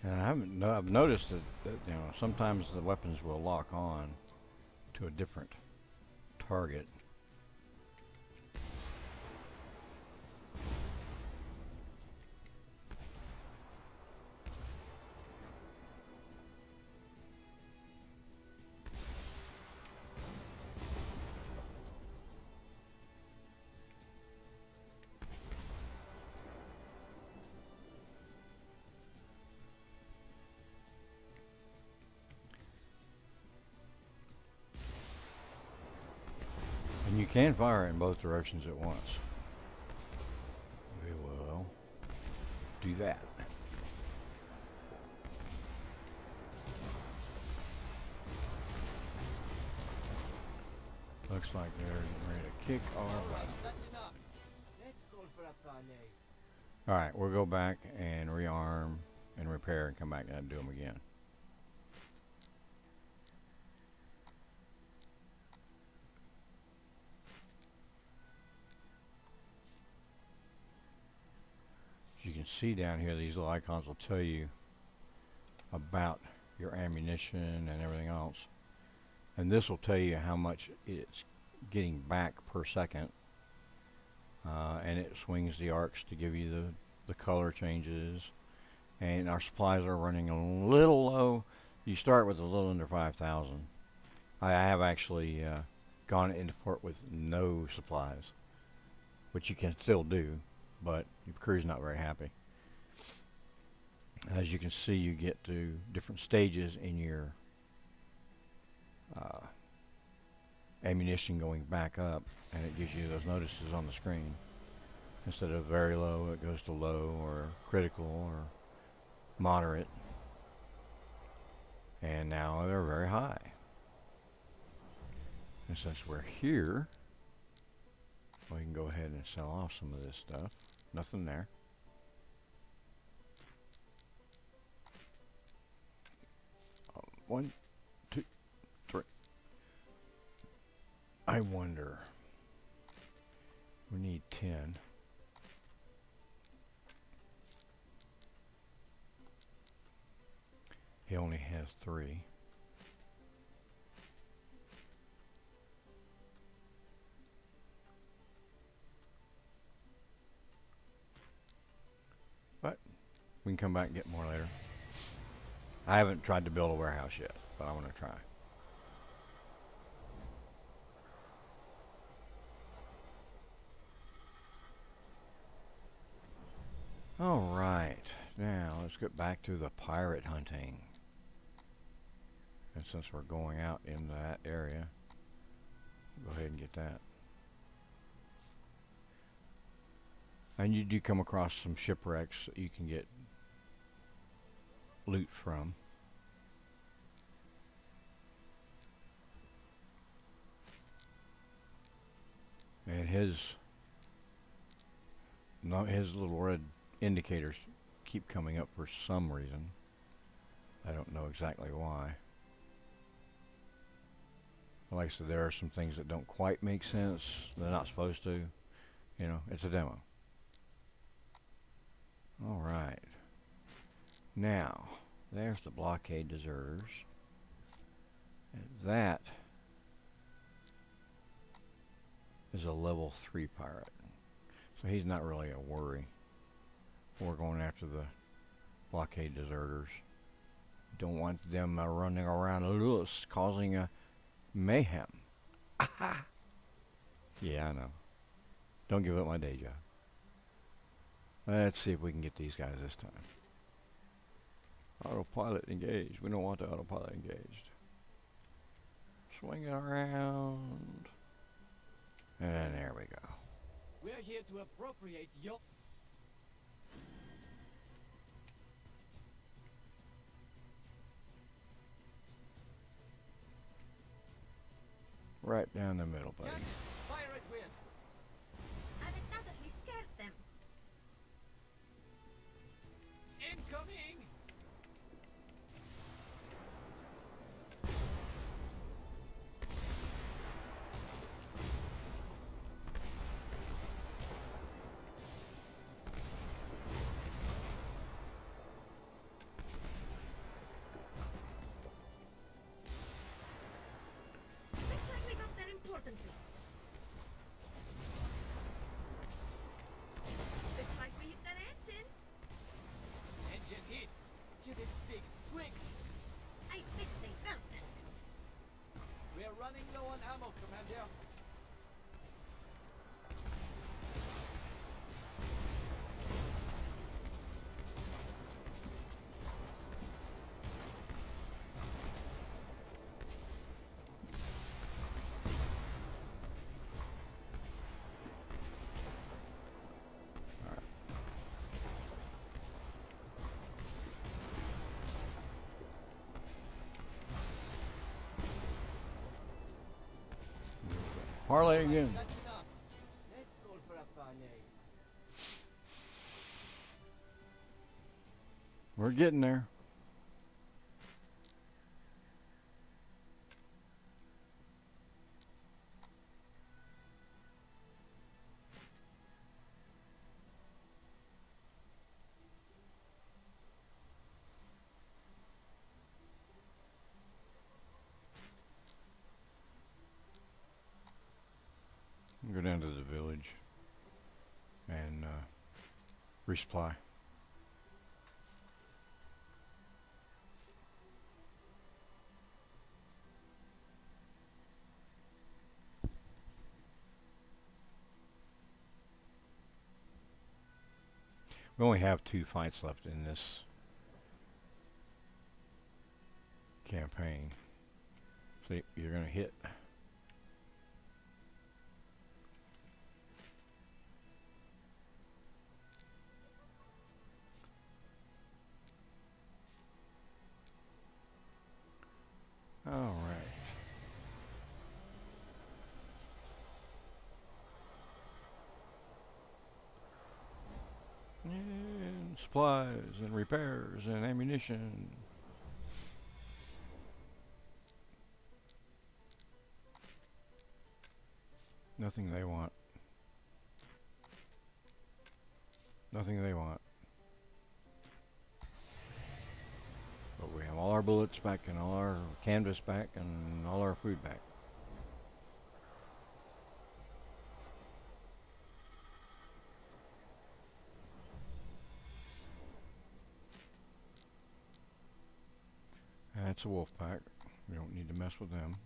And I've noticed that sometimes the weapons will lock on to a different target. And you can fire in both directions at once. We will do that. Looks like they're ready to kick our butt. Alright, that's enough. Let's go for a parley. Alright, we'll go back and rearm and repair and come back and do them again. As you can see down here, these little icons will tell you about your ammunition and everything else. And this will tell you how much it's getting back per second. And it swings the arcs to give you the color changes. And our supplies are running a little low. You start with a little under 5,000. I have actually gone into port with no supplies, which you can still do, but your crew's not very happy. As you can see, you get to different stages in your ammunition going back up, and it gives you those notices on the screen. Instead of very low, it goes to low or critical or moderate, and now they're very high. And since we're here, we can go ahead and sell off some of this stuff. Nothing there. One, two, three. I wonder. We need 10. He only has 3. But we can come back and get more later. I haven't tried to build a warehouse yet, but I want to try. Alright, now let's get back to the pirate hunting. And since we're going out into that area, go ahead and get that. And you do come across some shipwrecks that you can get loot from. And his little red indicators keep coming up for some reason. I don't know exactly why. Like I said, there are some things that don't quite make sense. They're not supposed to. You know, it's a demo. Alright. Now, there's the blockade deserters. And that is a level 3 pirate. So he's not really a worry. We're going after the blockade deserters. Don't want them running around loose, causing a mayhem. Aha! Yeah, I know. Don't give up my day job. Let's see if we can get these guys this time. Autopilot engaged. We don't want the autopilot engaged. Swing it around. And there we go. We're here to appropriate your... Right down the middle, buddy. Cannons, fire at will. I definitely scared them. Incoming! are running low on ammo, Commander. Parlay again. That's enough. Let's go for a parlay. We're getting there. Go down to the village and resupply. We only have 2 fights left in this campaign. So you're going to hit. All right. And supplies and repairs and ammunition. Nothing they want. Nothing they want. But we have all our bullets back and all our canvas back and all our food back. That's a wolf pack. We don't need to mess with them.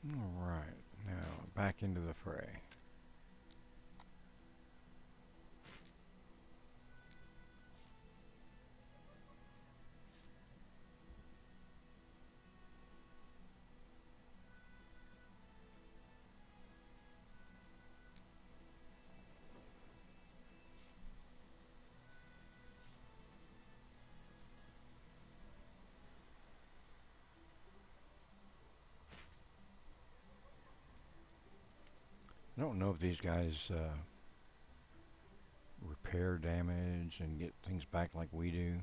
All right, now back into the fray. I don't know if these guys repair damage and get things back like we do.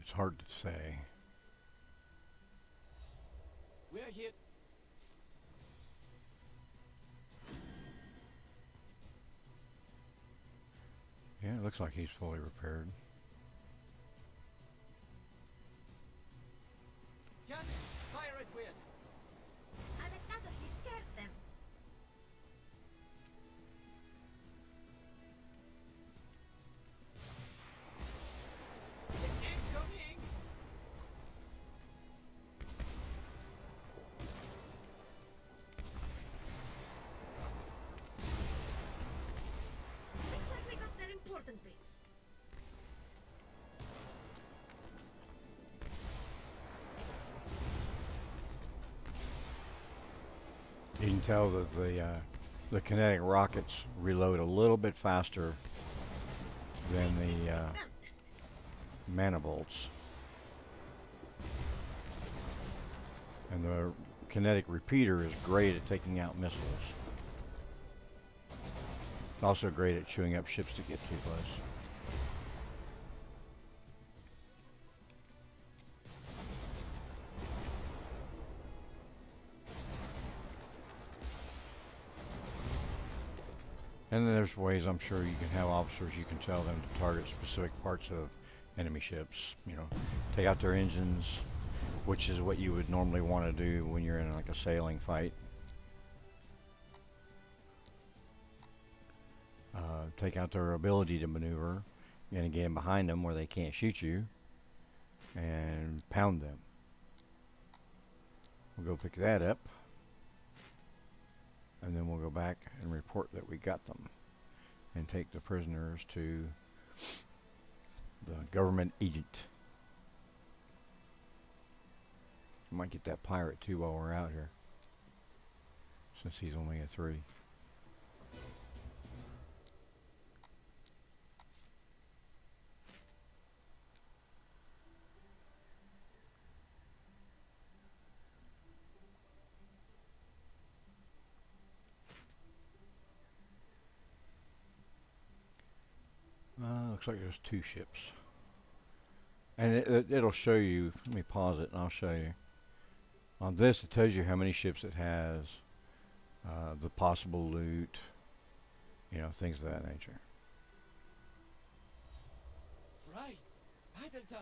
It's hard to say. We're hit. Yeah, it looks like he's fully repaired. Cannons, fire at will. I would definitely scared them. Incoming. Looks like we got their important bits. You can tell that the kinetic rockets reload a little bit faster than the manibolts. And the kinetic repeater is great at taking out missiles. It's also great at chewing up ships that get too close. And then there's ways I'm sure you can have officers, you can tell them to target specific parts of enemy ships. You know, take out their engines, which is what you would normally want to do when you're in like a sailing fight. Take out their ability to maneuver, and get in behind them where they can't shoot you, and pound them. We'll go pick that up, and then we'll go back and report that we got them, and take the prisoners to the government agent. Might get that pirate too while we're out here, since he's only a 3. Looks like there's 2 ships. And it'll show you, let me pause it and I'll show you. On this, it tells you how many ships it has, the possible loot, you know, things of that nature. Right. Battle time.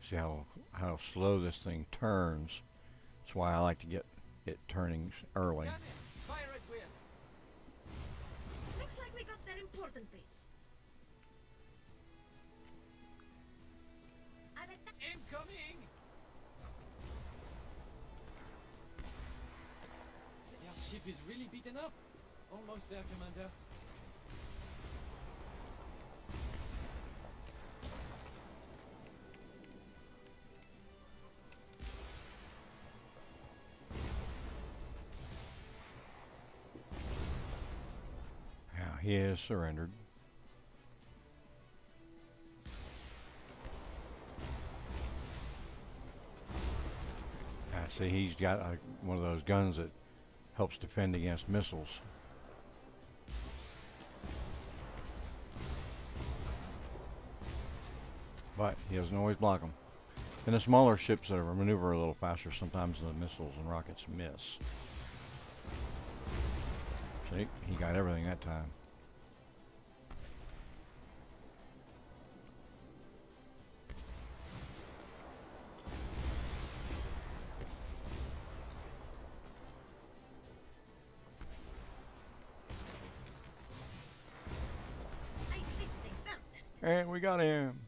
See how slow this thing turns. That's why I like to get it turning early. Cannons, fire at will. Looks like we got their important bits. I've Incoming! Their ship is really beaten up. Almost there, Commander. Now, he has surrendered. See, he's got one of those guns that helps defend against missiles. But he doesn't always block them. And the smaller ships that maneuver a little faster, sometimes the missiles and rockets miss. See, he got everything that time. I think they found it. And we got him.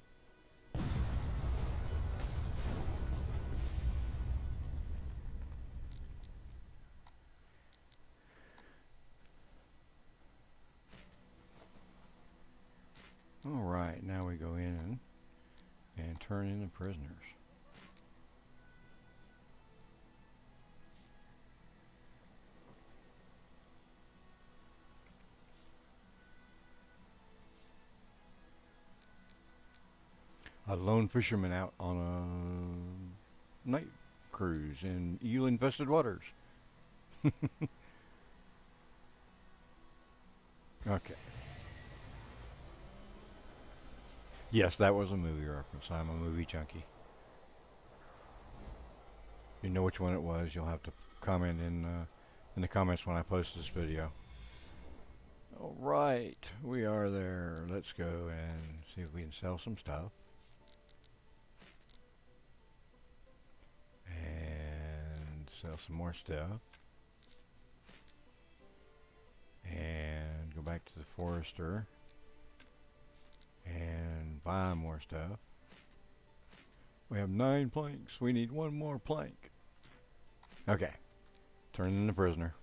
Alright, now we go in and turn in the prisoners. A lone fisherman out on a night cruise in eel-infested waters. Okay. Yes, that was a movie reference. I'm a movie junkie. If you know which one it was, you'll have to comment in the comments when I post this video. All right, we are there. Let's go and see if we can sell some stuff. And sell some more stuff. And go back to the forester. And buy more stuff. We have 9 planks. We need 1 more plank. Okay. Turn in the prisoner.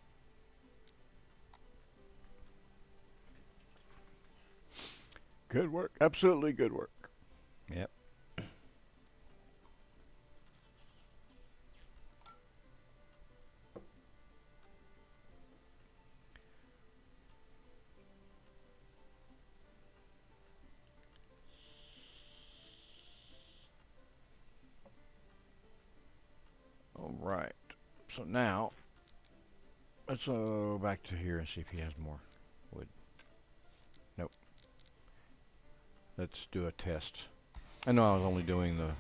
Good work. Absolutely good work. Yep. Alright, so now let's go back to here and see if he has more wood. Nope. Let's do a test. I know I was only doing the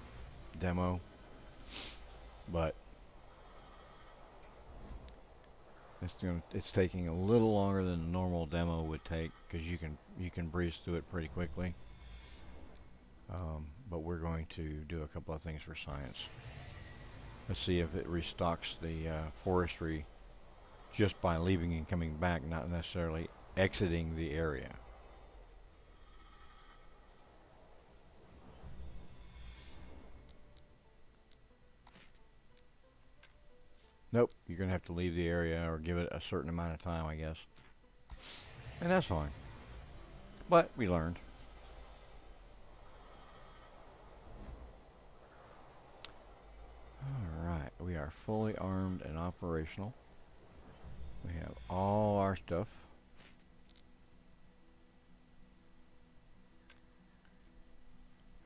demo, but It's taking a little longer than a normal demo would take because you can breeze through it pretty quickly. But we're going to do a couple of things for science. Let's see if it restocks the forestry just by leaving and coming back, not necessarily exiting the area. Nope, you're going to have to leave the area or give it a certain amount of time, I guess. And that's fine. But we learned. Alright, we are fully armed and operational. We have all our stuff.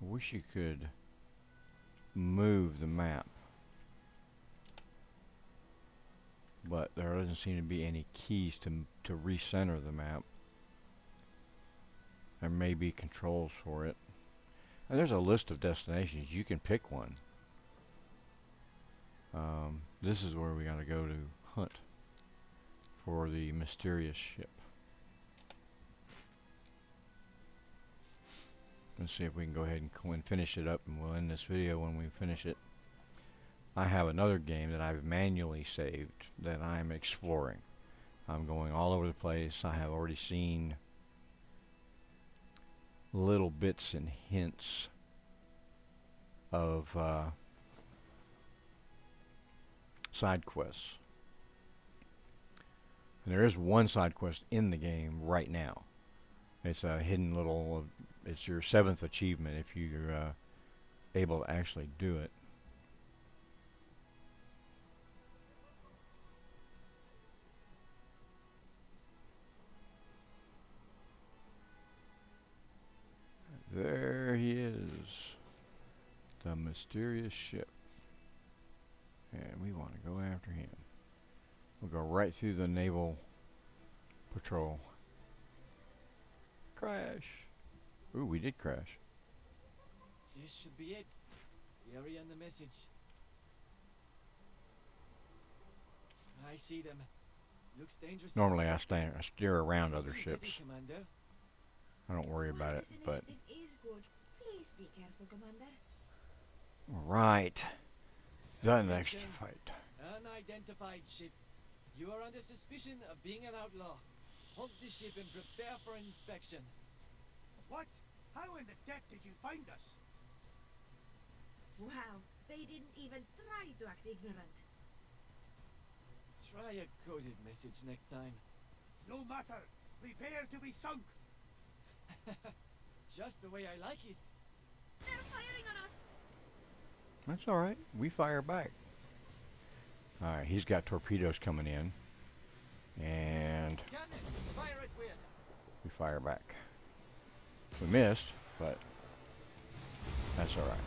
I wish you could move the map, but there doesn't seem to be any keys to recenter the map. There may be controls for it. And there's a list of destinations. You can pick one. This is where we gotta go to hunt for the mysterious ship. Let's see if we can go ahead and finish it up, and we'll end this video when we finish it. I have another game that I've manually saved that I'm exploring. I'm going all over the place. I have already seen little bits and hints of side quests. And there is one side quest in the game right now. It's a hidden little, it's your 7th achievement if you're able to actually do it. There he is, the mysterious ship. And we want to go after him. We'll go right through the naval patrol. Crash! Ooh, we did crash. This should be it. The area and the message. I see them. Looks dangerous. Normally I steer around other Ready, ships. Commander. I don't worry about it, This but... initiative is good. Please be careful, Commander. Right. The next Attention. fight. Unidentified ship. You are under suspicion of being an outlaw. Hunt the ship and prepare for inspection. What? How in the deck did you find us? Wow, they didn't even try to act ignorant. Try a coded message next time. No matter. Prepare to be sunk. Just the way I like it. They're firing on us. That's alright. We fire back. Alright, he's got torpedoes coming in. And Cannons, fire at will. we fire back. We missed, but that's alright.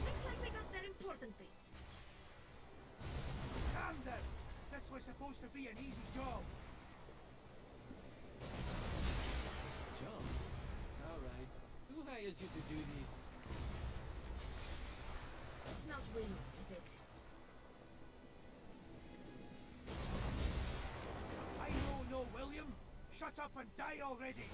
Looks like we got their important bits. Calm down. This was supposed to be an easy job. Job. All right. Who hires you to do this? It's not William, is it? I know no William. Shut up and die already.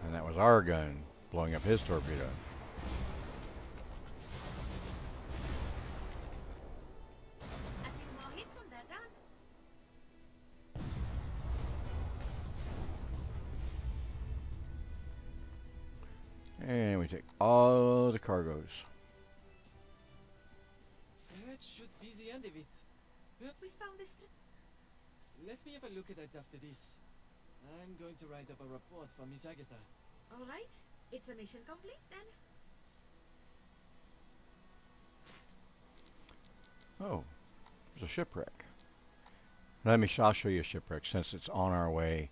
And that was our gun blowing up his torpedo. A few more hits on that run. And we take all the cargoes. That should be the end of it. We found this. Let me have a look at it after this. I'm going to write up a report for Miss Agatha. All right, it's a mission complete then. Oh, there's a shipwreck. I'll show you a shipwreck since it's on our way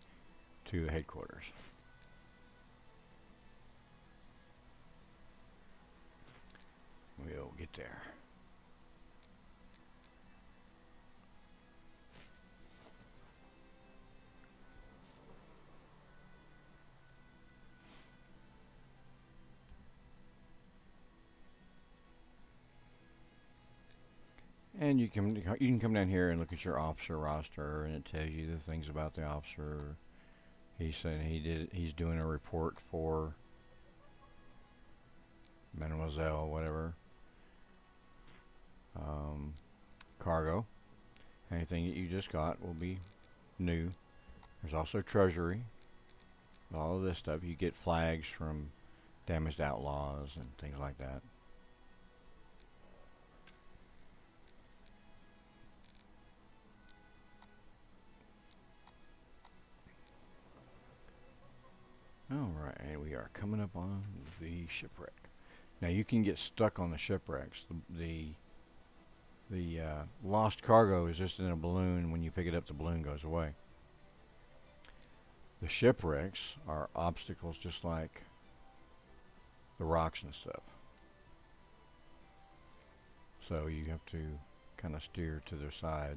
to headquarters. We'll get there. And you can come down here and look at your officer roster, and it tells you the things about the officer. He's saying he's doing a report for Mademoiselle, whatever. Cargo. Anything that you just got will be new. There's also treasury. All of this stuff. You get flags from damaged outlaws and things like that. Alright, and we are coming up on the shipwreck. Now you can get stuck on the shipwrecks. The lost cargo is just in a balloon. When you pick it up, the balloon goes away. The shipwrecks are obstacles just like the rocks and stuff. So you have to kind of steer to their side.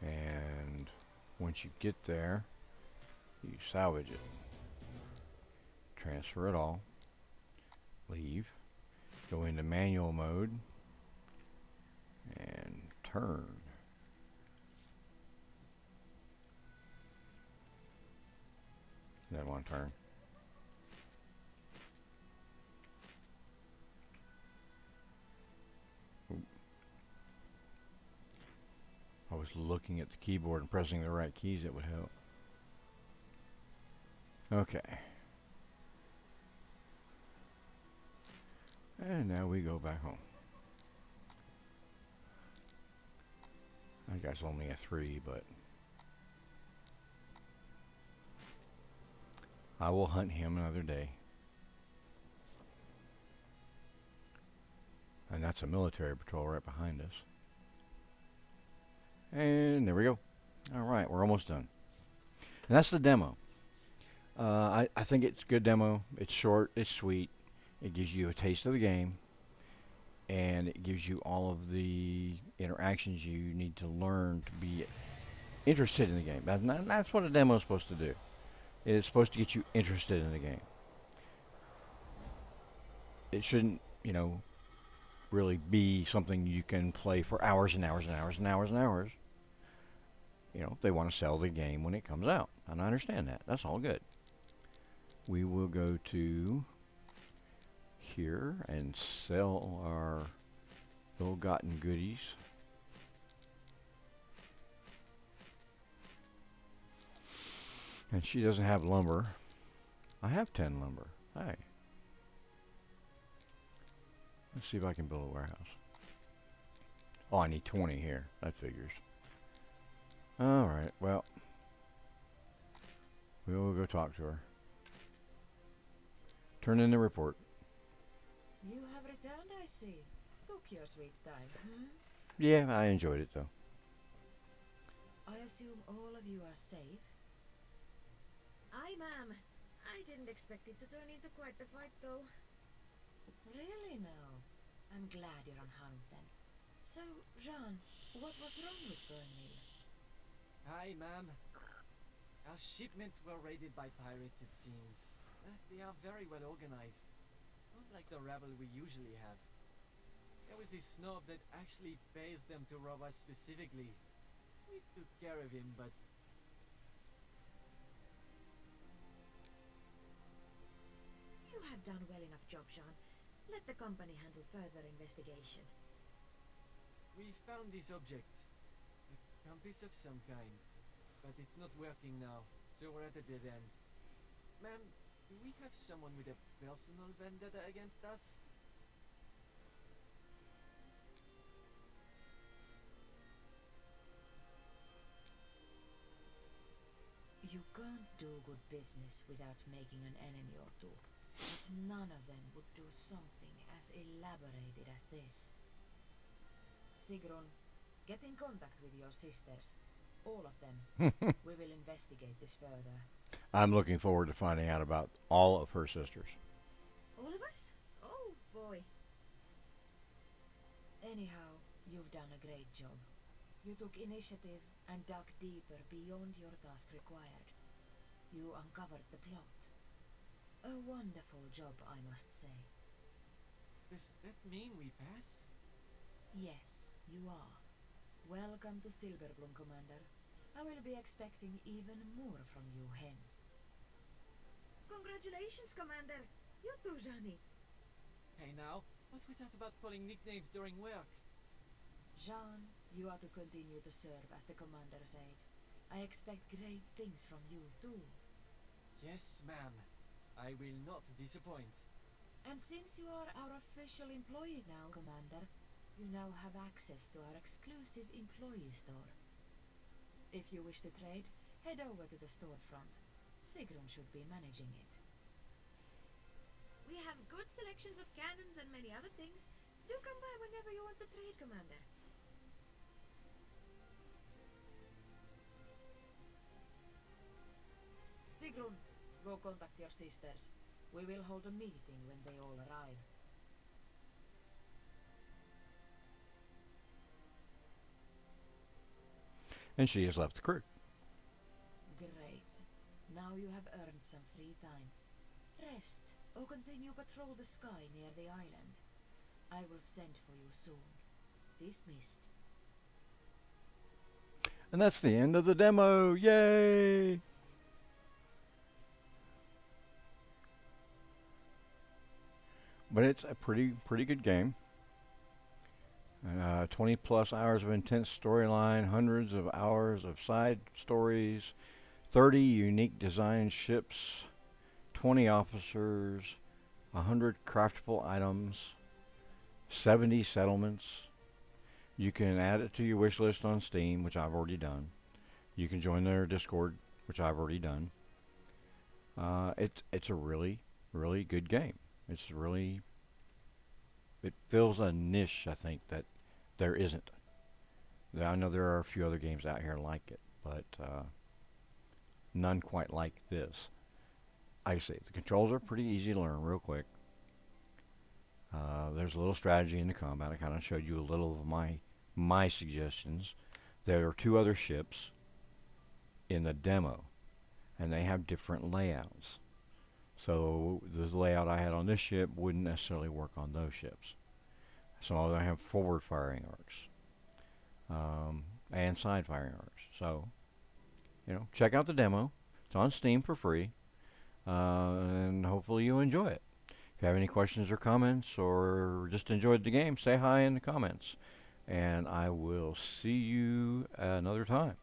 And once you get there, you salvage it. Transfer it all. Leave. Go into manual mode. And turn. Then one turn. I was looking at the keyboard and pressing the right keys, it would help. Okay. And now we go back home. That guy's only a 3, but I will hunt him another day. And that's a military patrol right behind us. And there we go. Alright, we're almost done. And that's the demo. I think it's a good demo. It's short, it's sweet. It gives you a taste of the game. And it gives you all of the interactions you need to learn to be interested in the game. That's what a demo is supposed to do. It's supposed to get you interested in the game. It shouldn't, really be something you can play for hours and hours and hours and hours and hours. They want to sell the game when it comes out. And I understand that. That's all good. We will go to here and sell our ill-gotten goodies. And she doesn't have lumber. I have 10 lumber. Hey. Let's see if I can build a warehouse. Oh, I need 20 here. That figures. Alright, well. We will go talk to her. Turn in the report. You have returned, I see. Took your sweet time, Yeah, I enjoyed it though. I assume all of you are safe? Aye, ma'am. I didn't expect it to turn into quite the fight, though. Really now? I'm glad you're unharmed then. So, Jean, what was wrong with Burnmill? Hi, ma'am. Our shipments were raided by pirates, it seems. They are very well organized. Not like the rabble we usually have. There was a snob that actually pays them to rob us specifically. We took care of him, but... You have done well enough job, Jean. Let the company handle further investigation. We found this object. A compass of some kind. But it's not working now, so we're at a dead end. Ma'am, do we have someone with a personal vendetta against us? You can't do good business without making an enemy or two. But none of them would do something as elaborated as this. Sigrun, get in contact with your sisters. All of them. We will investigate this further. I'm looking forward to finding out about all of her sisters. All of us? Oh, boy. Anyhow, you've done a great job. You took initiative and dug deeper beyond your task required. You uncovered the plot. A wonderful job, I must say. Does that mean we pass? Yes, you are. Welcome to Silverbloom, Commander. I will be expecting even more from you hence. Congratulations, Commander. You too, Johnny. Hey now, what was that about pulling nicknames during work? Jean, you are to continue to serve as the Commander's aide. I expect great things from you too. Yes, ma'am. I will not disappoint. And since you are our official employee now, Commander, you now have access to our exclusive employee store. If you wish to trade, head over to the storefront. Sigrun should be managing it. We have good selections of cannons and many other things. Do come by whenever you want to trade, Commander. Sigrun, go contact your sisters. We will hold a meeting when they all arrive. And she has left the crew. Great. Now you have earned some free time. Rest, or continue patrol the sky near the island. I will send for you soon. Dismissed. And that's the end of the demo. Yay! But it's a pretty good game. 20 plus hours of intense storyline, hundreds of hours of side stories, 30 unique design ships, 20 officers, 100 craftable items, 70 settlements. You can add it to your wish list on Steam, which I've already done. You can join their Discord, which I've already done. It's a really good game. It fills a niche, I think, that there isn't. I know there are a few other games out here like it, but none quite like this. I say the controls are pretty easy to learn real quick. There's a little strategy in the combat. I kind of showed you a little of my suggestions. There are 2 other ships in the demo, and they have different layouts. So the layout I had on this ship wouldn't necessarily work on those ships. So I have forward firing arcs and side firing arcs. So, check out the demo. It's on Steam for free, and hopefully you enjoy it. If you have any questions or comments, or just enjoyed the game, say hi in the comments, and I will see you another time.